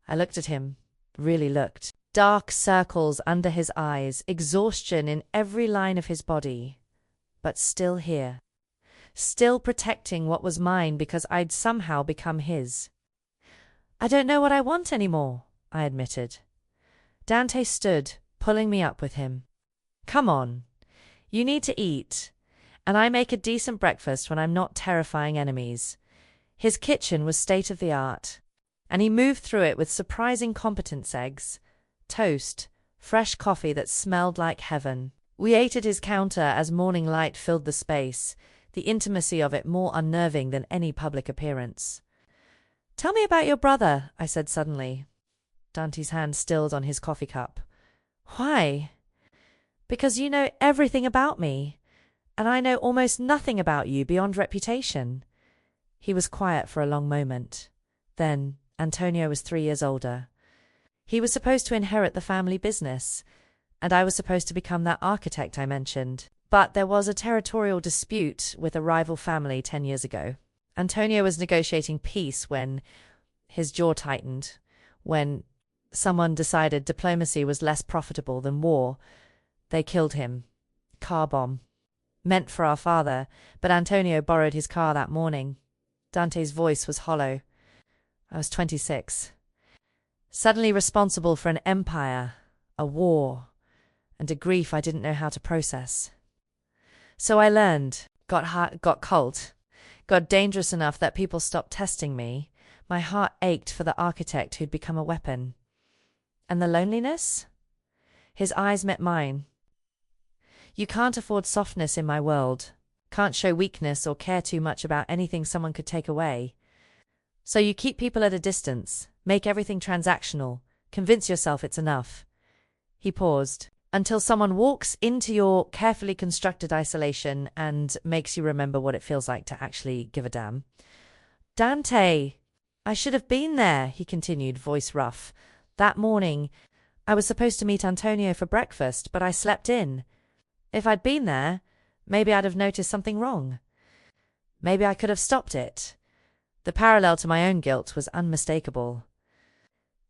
I looked at him, really looked. Dark circles under his eyes, exhaustion in every line of his body. But still here. Still protecting what was mine because I'd somehow become his. "I don't know what I want anymore," I admitted. Dante stood, pulling me up with him. "Come on. You need to eat. And I make a decent breakfast when I'm not terrifying enemies." His kitchen was state-of-the-art, and he moved through it with surprising competence: eggs, toast, fresh coffee that smelled like heaven. We ate at his counter as morning light filled the space, the intimacy of it more unnerving than any public appearance. "Tell me about your brother," I said suddenly. Dante's hand stilled on his coffee cup. "Why?" "Because you know everything about me, and I know almost nothing about you beyond reputation." He was quiet for a long moment. Then, Antonio was 3 years older. He was supposed to inherit the family business, and I was supposed to become that architect I mentioned. But there was a territorial dispute with a rival family 10 years ago. Antonio was negotiating peace when his jaw tightened, when someone decided diplomacy was less profitable than war. They killed him. Car bomb. Meant for our father, but Antonio borrowed his car that morning. Dante's voice was hollow. I was 26. Suddenly responsible for an empire, a war, and a grief I didn't know how to process. So I learned, got cold, got dangerous enough that people stopped testing me. My heart ached for the architect who'd become a weapon. And the loneliness? His eyes met mine. "You can't afford softness in my world. Can't show weakness or care too much about anything someone could take away. So you keep people at a distance, make everything transactional, convince yourself it's enough." He paused. "Until someone walks into your carefully constructed isolation and makes you remember what it feels like to actually give a damn." "Dante, I should have been there," he continued, voice rough. "That morning, I was supposed to meet Antonio for breakfast, but I slept in. If I'd been there, maybe I'd have noticed something wrong. Maybe I could have stopped it." The parallel to my own guilt was unmistakable.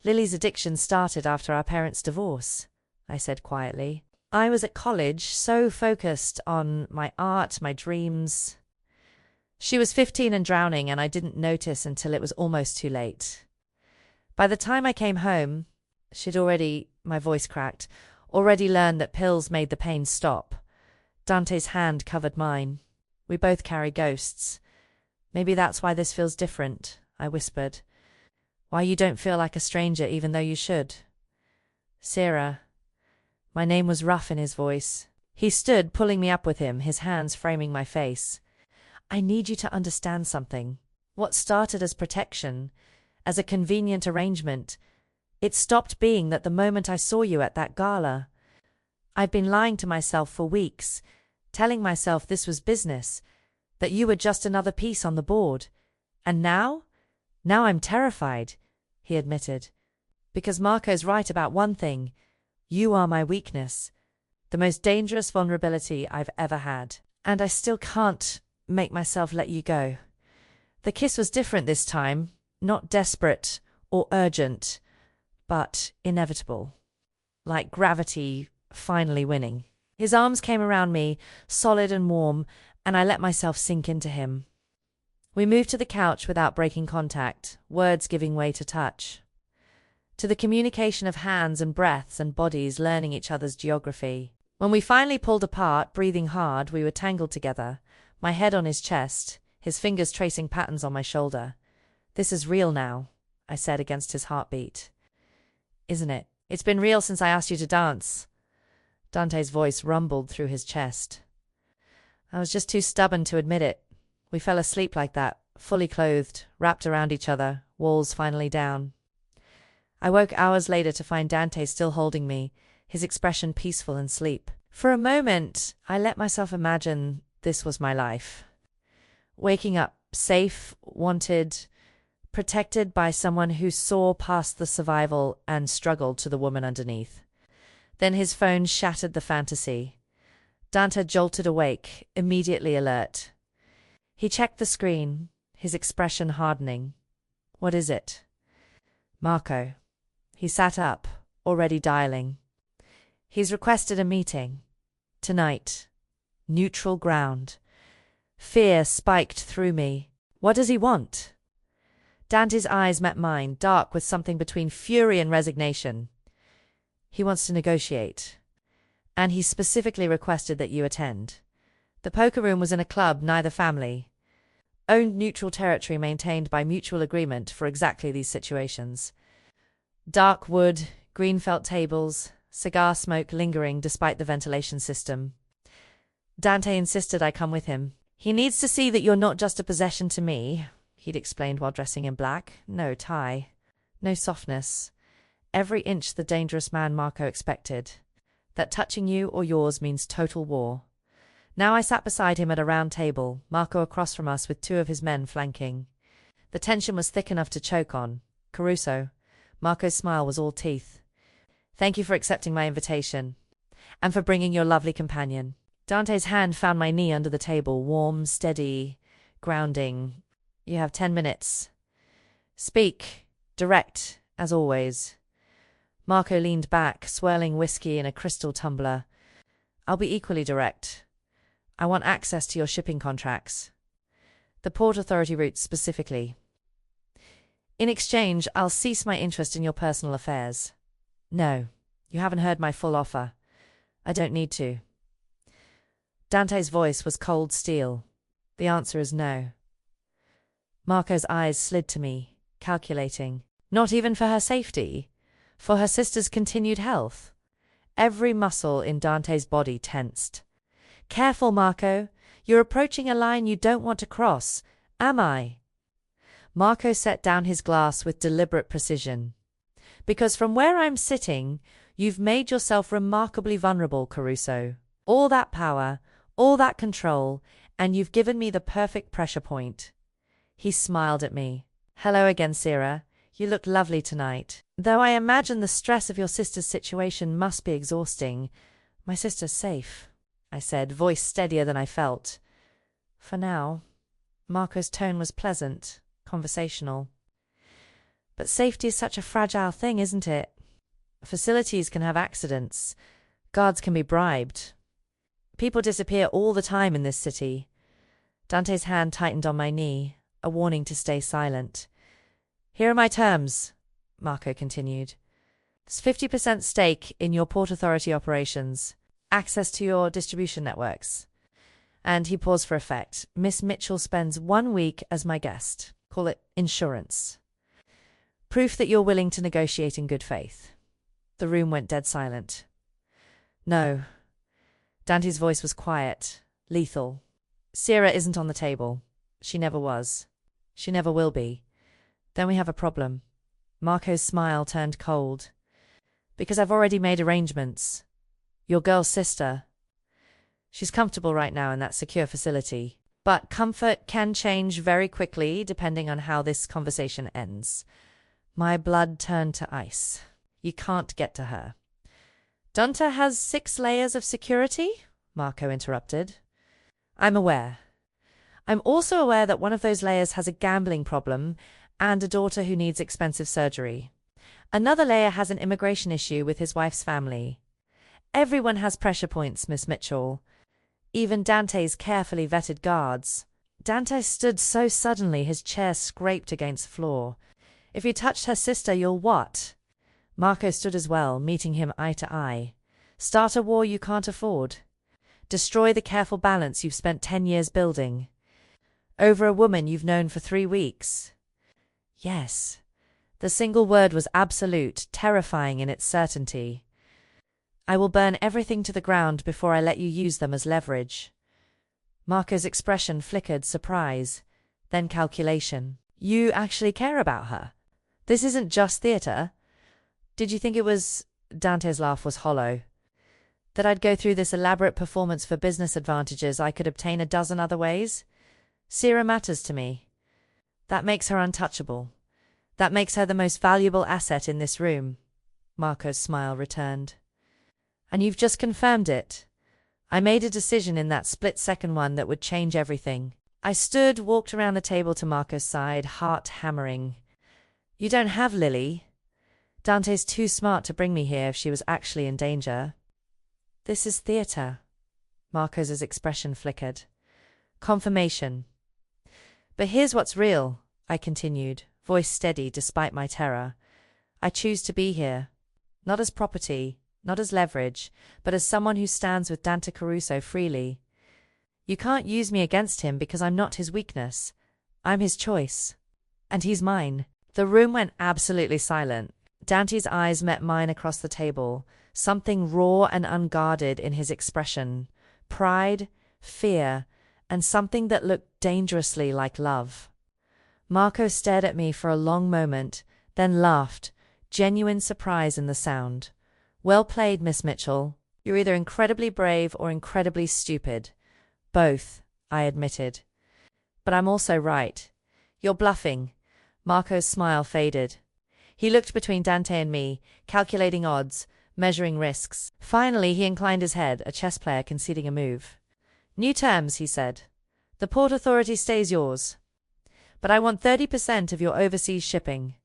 "Lily's addiction started after our parents' divorce," I said quietly. "I was at college, so focused on my art, my dreams. She was 15 and drowning, and I didn't notice until it was almost too late. By the time I came home, she'd already, my voice cracked, already learned that pills made the pain stop. Dante's hand covered mine. We both carry ghosts. Maybe that's why this feels different, I whispered. Why you don't feel like a stranger even though you should. Sierra. My name was rough in his voice. He stood, pulling me up with him, his hands framing my face. I need you to understand something. What started as protection, as a convenient arrangement, it stopped being that the moment I saw you at that gala. I've been lying to myself for weeks, telling myself this was business, that you were just another piece on the board. And now I'm terrified, he admitted. Because Marco's right about one thing. You are my weakness. The most dangerous vulnerability I've ever had. And I still can't make myself let you go. The kiss was different this time, not desperate or urgent, but inevitable. Like gravity finally winning. His arms came around me, solid and warm, and I let myself sink into him. We moved to the couch without breaking contact, words giving way to touch. To the communication of hands and breaths and bodies learning each other's geography. When we finally pulled apart, breathing hard, we were tangled together, my head on his chest, his fingers tracing patterns on my shoulder. This is real now, I said against his heartbeat. Isn't it? It's been real since I asked you to dance. Dante's voice rumbled through his chest. I was just too stubborn to admit it. We fell asleep like that, fully clothed, wrapped around each other, walls finally down. I woke hours later to find Dante still holding me, his expression peaceful in sleep. For a moment, I let myself imagine this was my life. Waking up, safe, wanted, protected by someone who saw past the survival and struggled to the woman underneath. Then his phone shattered the fantasy. Dante jolted awake, immediately alert. He checked the screen, his expression hardening. What is it? Marco. He sat up, already dialing. He's requested a meeting. Tonight. Neutral ground. Fear spiked through me. What does he want? Dante's eyes met mine, dark with something between fury and resignation. He wants to negotiate. And he specifically requested that you attend. The poker room was in a club, neither family. Owned neutral territory maintained by mutual agreement for exactly these situations. Dark wood, green felt tables, cigar smoke lingering despite the ventilation system. Dante insisted I come with him. He needs to see that you're not just a possession to me, he'd explained while dressing in black. No tie. No softness. Every inch the dangerous man Marco expected. That touching you or yours means total war. Now I sat beside him at a round table, Marco across from us with two of his men flanking. The tension was thick enough to choke on. Caruso. Marco's smile was all teeth. Thank you for accepting my invitation. And for bringing your lovely companion. Dante's hand found my knee under the table, warm, steady, grounding. You have 10 minutes. Speak. Direct, as always. Marco leaned back, swirling whiskey in a crystal tumbler. I'll be equally direct. I want access to your shipping contracts. The Port Authority routes specifically. In exchange, I'll cease my interest in your personal affairs. No, you haven't heard my full offer. I don't need to. Dante's voice was cold steel. The answer is no. Marco's eyes slid to me, calculating. Not even for her safety? For her sister's continued health? Every muscle in Dante's body tensed. Careful, Marco. You're approaching a line you don't want to cross. Am I? Marco set down his glass with deliberate precision. Because from where I'm sitting, you've made yourself remarkably vulnerable, Caruso. All that power, all that control, and you've given me the perfect pressure point. He smiled at me. Hello again, Sierra. You look lovely tonight. Though I imagine the stress of your sister's situation must be exhausting. My sister's safe, I said, voice steadier than I felt. For now. Marco's tone was pleasant, conversational. But safety is such a fragile thing, isn't it? Facilities can have accidents. Guards can be bribed. People disappear all the time in this city. Dante's hand tightened on my knee, a warning to stay silent. Here are my terms, Marco continued. There's 50% stake in your Port Authority operations, access to your distribution networks. And he paused for effect. Miss Mitchell spends 1 week as my guest. Call it insurance. Proof that you're willing to negotiate in good faith. The room went dead silent. No. Dante's voice was quiet, lethal. Sierra isn't on the table. She never was. She never will be. Then we have a problem. Marco's smile turned cold. Because I've already made arrangements. Your girl's sister. She's comfortable right now in that secure facility. But comfort can change very quickly depending on how this conversation ends. My blood turned to ice. You can't get to her. Dunta has 6 layers of security? Marco interrupted. I'm aware. I'm also aware that one of those layers has a gambling problem and a daughter who needs expensive surgery. Another layer has an immigration issue with his wife's family. Everyone has pressure points, Miss Mitchell. Even Dante's carefully vetted guards. Dante stood so suddenly his chair scraped against the floor. If you touched her sister, you'll what? Marco stood as well, meeting him eye to eye. Start a war you can't afford. Destroy the careful balance you've spent 10 years building. Over a woman you've known for 3 weeks. Yes. The single word was absolute, terrifying in its certainty. I will burn everything to the ground before I let you use them as leverage. Marco's expression flickered surprise, then calculation. You actually care about her? This isn't just theatre. Did you think it was— Dante's laugh was hollow. That I'd go through this elaborate performance for business advantages I could obtain a dozen other ways? Sierra matters to me. That makes her untouchable. That makes her the most valuable asset in this room. Marco's smile returned. And you've just confirmed it. I made a decision in that split-second one that would change everything. I stood, walked around the table to Marco's side, heart hammering. You don't have Lily. Dante's too smart to bring me here if she was actually in danger. This is theatre. Marco's expression flickered. Confirmation. But here's what's real, I continued, voice steady despite my terror. I choose to be here. Not as property, not as leverage, but as someone who stands with Dante Caruso freely. You can't use me against him because I'm not his weakness. I'm his choice. And he's mine. The room went absolutely silent. Dante's eyes met mine across the table, something raw and unguarded in his expression. Pride, fear, and something that looked dangerously like love. Marco stared at me for a long moment, then laughed, genuine surprise in the sound. Well played, Miss Mitchell. You're either incredibly brave or incredibly stupid. Both, I admitted. But I'm also right. You're bluffing. Marco's smile faded. He looked between Dante and me, calculating odds, measuring risks. Finally, he inclined his head, a chess player conceding a move. New terms, he said. The Port Authority stays yours. But I want 30% of your overseas shipping.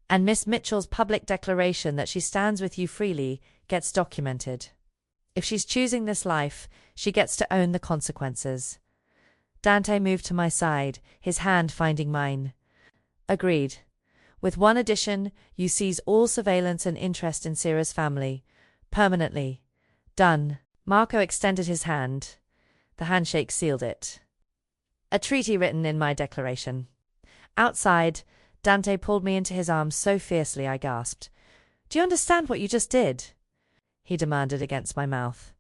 And Miss Mitchell's public declaration that she stands with you freely gets documented. If she's choosing this life, she gets to own the consequences. Dante moved to my side, his hand finding mine. Agreed. With one addition, you seize all surveillance and interest in Sierra's family. Permanently. Done. Marco extended his hand. The handshake sealed it. A treaty written in my declaration. Outside, Dante pulled me into his arms so fiercely I gasped. Do you understand what you just did? He demanded against my mouth.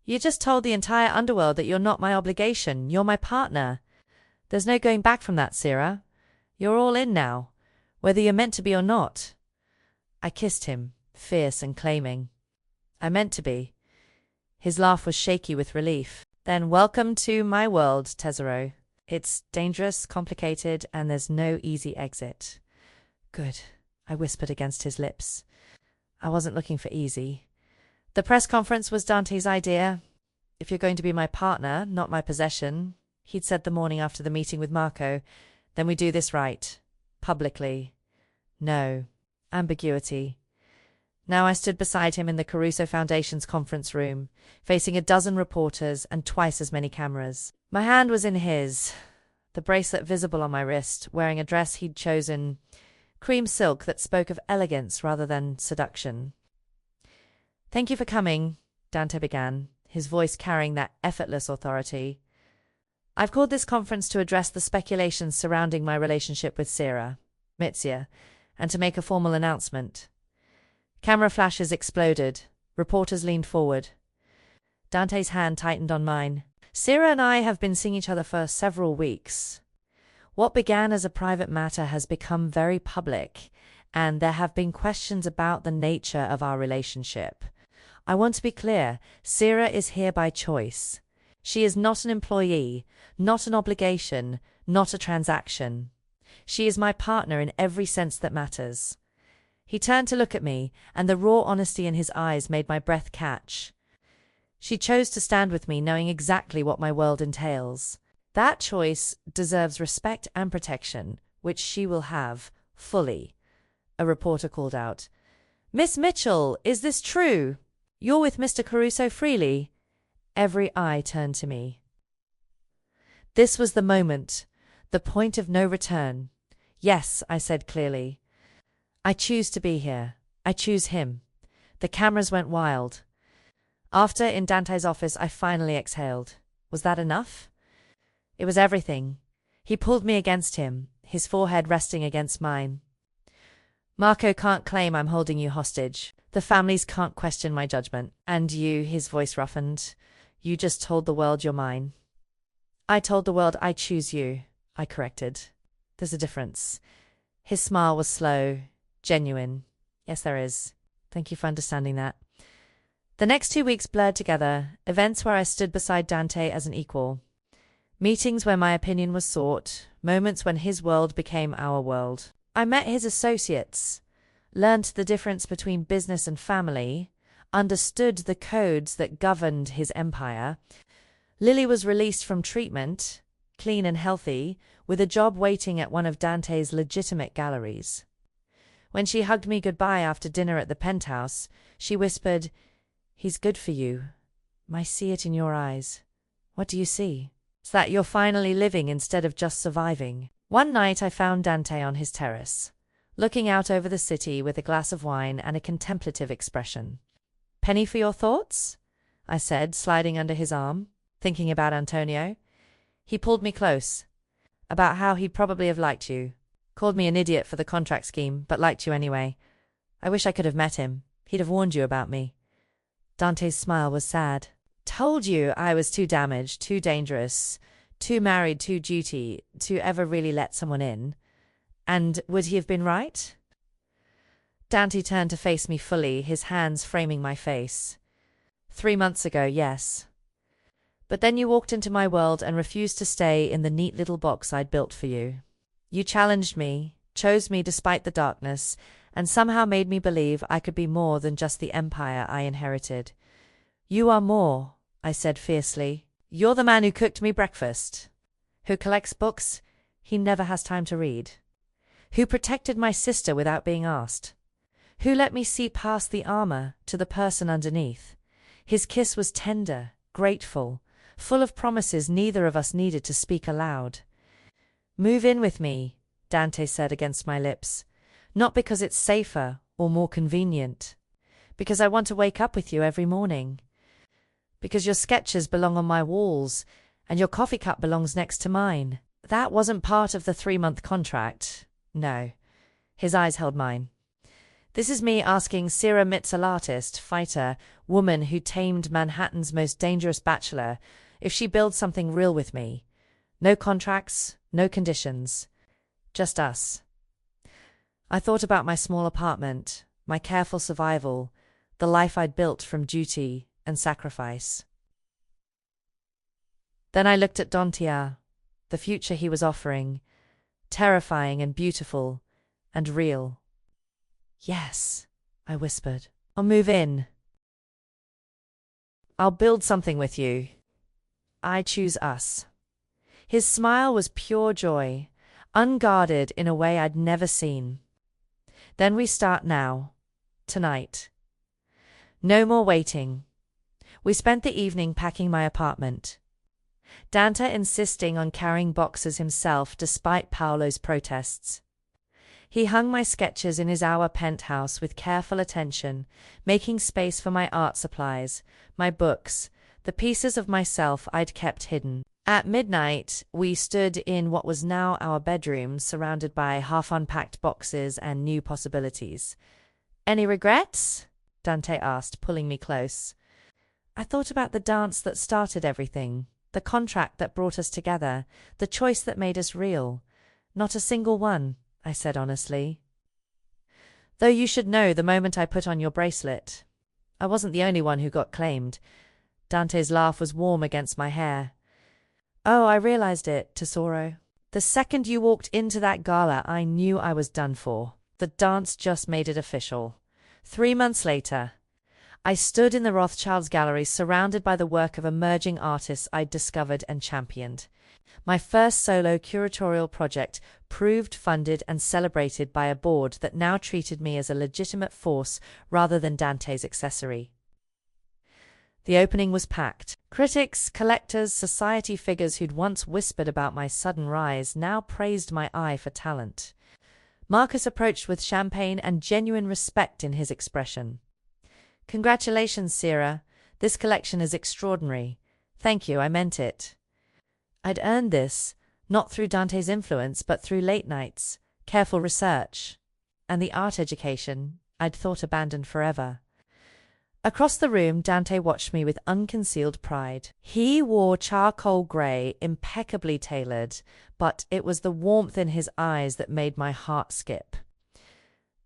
You just told the entire underworld that you're not my obligation, you're my partner. There's no going back from that, Sierra. You're all in now, whether you're meant to be or not. I kissed him, fierce and claiming. I meant to be. His laugh was shaky with relief. Then welcome to my world, Tesoro. It's dangerous, complicated, and there's no easy exit. Good, I whispered against his lips. I wasn't looking for easy. The press conference was Dante's idea. If you're going to be my partner, not my possession, he'd said the morning after the meeting with Marco, then we do this right. Publicly. No. Ambiguity. Now I stood beside him in the Caruso Foundation's conference room, facing a dozen reporters and twice as many cameras. My hand was in his, the bracelet visible on my wrist, wearing a dress he'd chosen, cream silk that spoke of elegance rather than seduction. "Thank you for coming," Dante began, his voice carrying that effortless authority. "I've called this conference to address the speculations surrounding my relationship with Sierra, Mitsia, and to make a formal announcement." Camera flashes exploded. Reporters leaned forward. Dante's hand tightened on mine. "Sierra and I have been seeing each other for several weeks. What began as a private matter has become very public, and there have been questions about the nature of our relationship. I want to be clear, Sierra is here by choice. She is not an employee, not an obligation, not a transaction. She is my partner in every sense that matters." He turned to look at me, and the raw honesty in his eyes made my breath catch. She chose to stand with me, knowing exactly what my world entails. That choice deserves respect and protection, which she will have, fully. A reporter called out, "Miss Mitchell, is this true? You're with Mr. Caruso freely?" Every eye turned to me. This was the moment, the point of no return. "Yes," I said clearly. "I choose to be here. I choose him." The cameras went wild. After, in Dante's office, I finally exhaled. Was that enough? It was everything. He pulled me against him, his forehead resting against mine. "Marco can't claim I'm holding you hostage. The families can't question my judgment. And you," his voice roughened, "you just told the world you're mine." "I told the world I choose you," I corrected. "There's a difference." His smile was slow, genuine. "Yes, there is. Thank you for understanding that." The next 2 weeks blurred together, events where I stood beside Dante as an equal. Meetings where my opinion was sought, moments when his world became our world. I met his associates, learned the difference between business and family, understood the codes that governed his empire. Lily was released from treatment, clean and healthy, with a job waiting at one of Dante's legitimate galleries. When she hugged me goodbye after dinner at the penthouse, she whispered, "He's good for you. I see it in your eyes." "What do you see?" "It's that you're finally living instead of just surviving." One night I found Dante on his terrace, looking out over the city with a glass of wine and a contemplative expression. "Penny for your thoughts?" I said, sliding under his arm, thinking about Antonio. He pulled me close. "About how he'd probably have liked you. Called me an idiot for the contract scheme, but liked you anyway. I wish I could have met him. He'd have warned you about me." Dante's smile was sad. "Told you I was too damaged, too dangerous, too married, too duty, to ever really let someone in. And would he have been right?" Dante turned to face me fully, his hands framing my face. "3 months ago, yes. But then you walked into my world and refused to stay in the neat little box I'd built for you. You challenged me, chose me despite the darkness, and somehow made me believe I could be more than just the empire I inherited. You are more," I said fiercely. "You're the man who cooked me breakfast, who collects books he never has time to read, who protected my sister without being asked, who let me see past the armor to the person underneath. His kiss was tender, grateful, full of promises neither of us needed to speak aloud." "Move in with me," Dante said against my lips. "Not because it's safer or more convenient. Because I want to wake up with you every morning. Because your sketches belong on my walls, and your coffee cup belongs next to mine." That wasn't part of the 3-month contract. No. His eyes held mine. "This is me asking Sierra Mitchell, artist, fighter, woman who tamed Manhattan's most dangerous bachelor, if she builds something real with me. No contracts, no conditions. Just us." I thought about my small apartment, my careful survival, the life I'd built from duty and sacrifice. Then I looked at Dante, the future he was offering, terrifying and beautiful and real. "Yes," I whispered. "I'll move in. I'll build something with you. I choose us." His smile was pure joy, unguarded in a way I'd never seen. "Then we start now. Tonight." No more waiting. We spent the evening packing my apartment. Dante insisting on carrying boxes himself despite Paolo's protests. He hung my sketches in his hour penthouse with careful attention, making space for my art supplies, my books, the pieces of myself I'd kept hidden. At midnight, we stood in what was now our bedroom, surrounded by half-unpacked boxes and new possibilities. "Any regrets?" Dante asked, pulling me close. I thought about the dance that started everything, the contract that brought us together, the choice that made us real. "Not a single one," I said honestly. "Though you should know the moment I put on your bracelet. I wasn't the only one who got claimed." Dante's laugh was warm against my hair. "Oh, I realized it, Tesoro. The second you walked into that gala, I knew I was done for. The dance just made it official." 3 months later, I stood in the Rothschilds Gallery surrounded by the work of emerging artists I'd discovered and championed. My first solo curatorial project proved funded and celebrated by a board that now treated me as a legitimate force rather than Dante's accessory. The opening was packed. Critics, collectors, society figures who'd once whispered about my sudden rise now praised my eye for talent. Marcus approached with champagne and genuine respect in his expression. "Congratulations, Sierra. This collection is extraordinary." "Thank you, I meant it." I'd earned this, not through Dante's influence, but through late nights, careful research, and the art education I'd thought abandoned forever. Across the room, Dante watched me with unconcealed pride. He wore charcoal grey, impeccably tailored, but it was the warmth in his eyes that made my heart skip.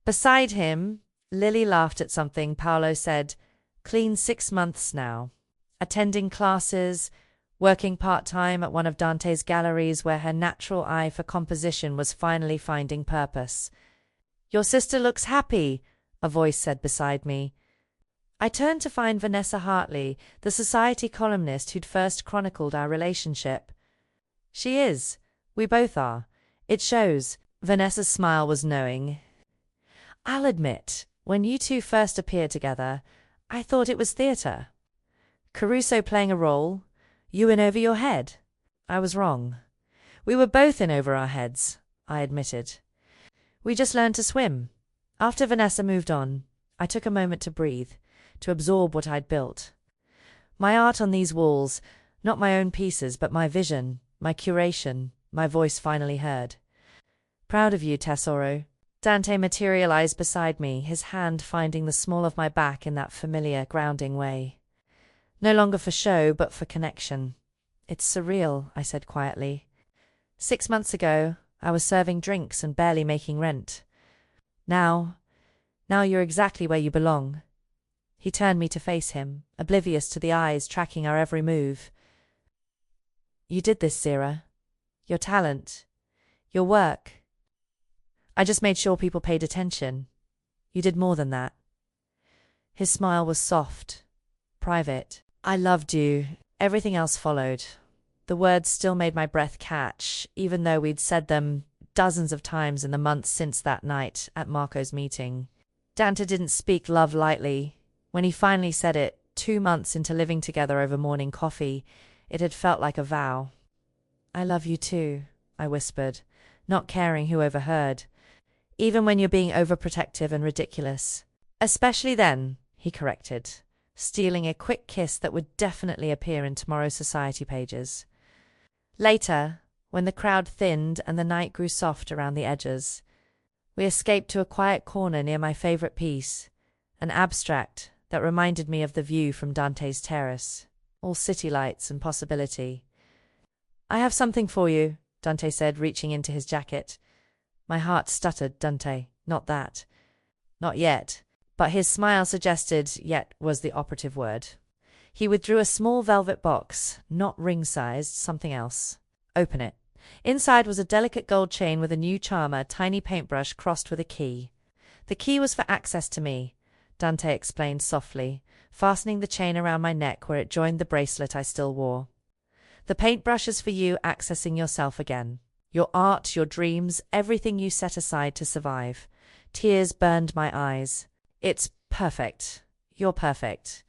Beside him, Lily laughed at something Paolo said. "Clean 6 months now. Attending classes, working part-time at one of Dante's galleries where her natural eye for composition was finally finding purpose." "Your sister looks happy," a voice said beside me. I turned to find Vanessa Hartley, the society columnist who'd first chronicled our relationship. "She is. We both are. It shows." Vanessa's smile was knowing. "I'll admit, when you two first appeared together, I thought it was theatre. Caruso playing a role, you in over your head." I was wrong. "We were both in over our heads," I admitted. "We just learned to swim." After Vanessa moved on, I took a moment to breathe, to absorb what I'd built. My art on these walls, not my own pieces, but my vision, my curation, my voice finally heard. "Proud of you, Tesoro." Dante materialized beside me, his hand finding the small of my back in that familiar, grounding way. "No longer for show, but for connection." "It's surreal," I said quietly. 6 months ago, I was serving drinks and barely making rent. Now you're exactly where you belong." He turned me to face him, oblivious to the eyes tracking our every move. "You did this, Sierra. Your talent. Your work. I just made sure people paid attention. You did more than that." His smile was soft, private. "I loved you." Everything else followed. The words still made my breath catch, even though we'd said them dozens of times in the months since that night at Marco's meeting. Dante didn't speak love lightly. When he finally said it, 2 months into living together over morning coffee, it had felt like a vow. "I love you too," I whispered, not caring who overheard. "Even when you're being overprotective and ridiculous." "Especially then," he corrected, stealing a quick kiss that would definitely appear in tomorrow's society pages. Later, when the crowd thinned and the night grew soft around the edges, we escaped to a quiet corner near my favorite piece, an abstract that reminded me of the view from Dante's terrace, all city lights and possibility. "I have something for you," Dante said, reaching into his jacket. My heart stuttered. "Dante, not that." "Not yet." But his smile suggested "yet" was the operative word. He withdrew a small velvet box, not ring-sized, something else. "Open it." Inside was a delicate gold chain with a new charm, a tiny paintbrush crossed with a key. "The key was for access to me," Dante explained softly, fastening the chain around my neck where it joined the bracelet I still wore. "The paintbrush is for you accessing yourself again. Your art, your dreams, everything you set aside to survive." Tears burned my eyes. "It's perfect. you're perfect."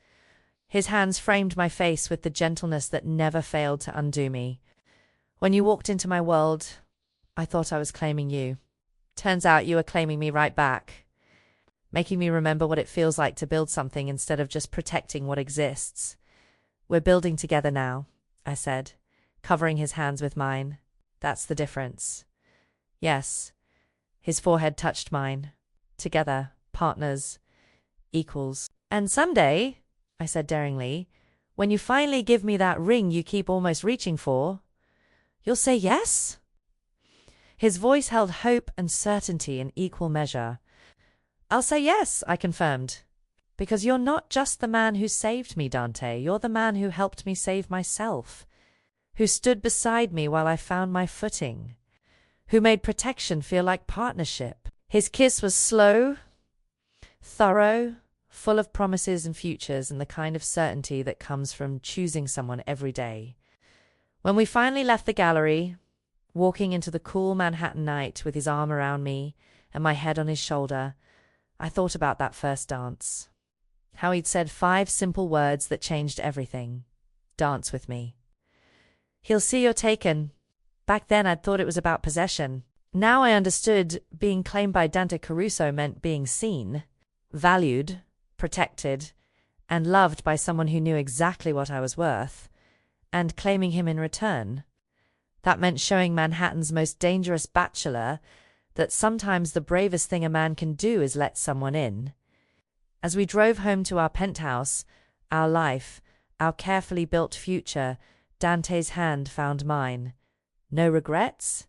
His hands framed my face with the gentleness that never failed to undo me. "When you walked into my world, I thought I was claiming you. Turns out you were claiming me right back, making me remember what it feels like to build something instead of just protecting what exists." "We're building together now," I said, covering his hands with mine. "That's the difference." "Yes." His forehead touched mine. "Together, partners, equals. And someday," I said daringly, "when you finally give me that ring you keep almost reaching for, you'll say yes?" His voice held hope and certainty in equal measure. "I'll say yes," I confirmed. "Because you're not just the man who saved me, Dante. You're the man who helped me save myself, who stood beside me while I found my footing, who made protection feel like partnership." His kiss was slow, thorough, full of promises and futures and the kind of certainty that comes from choosing someone every day. When we finally left the gallery, walking into the cool Manhattan night with his arm around me and my head on his shoulder, I thought about that first dance. How he'd said 5 simple words that changed everything. "Dance with me." "He'll see you're taken." Back then I'd thought it was about possession. Now I understood being claimed by Dante Caruso meant being seen, valued, protected, and loved by someone who knew exactly what I was worth, and claiming him in return. That meant showing Manhattan's most dangerous bachelor that sometimes the bravest thing a man can do is let someone in. As we drove home to our penthouse, our life, our carefully built future, Dante's hand found mine. "No regrets?"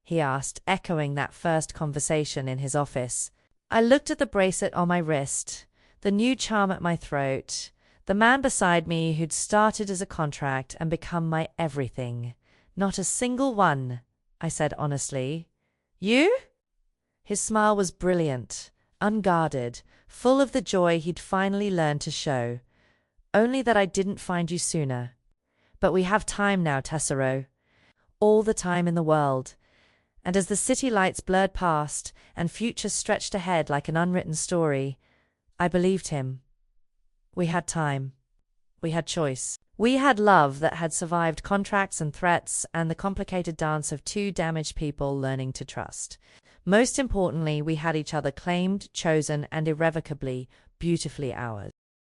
he asked, echoing that first conversation in his office. I looked at the bracelet on my wrist, the new charm at my throat, the man beside me who'd started as a contract and become my everything. "Not a single one," I said honestly. "You?" His smile was brilliant, unguarded, full of the joy he'd finally learned to show. "Only that I didn't find you sooner. But we have time now, Tessero. All the time in the world." And as the city lights blurred past and future stretched ahead like an unwritten story, I believed him. We had time. We had choice. We had love that had survived contracts and threats and the complicated dance of 2 damaged people learning to trust. Most importantly, we had each other claimed, chosen, and irrevocably, beautifully ours.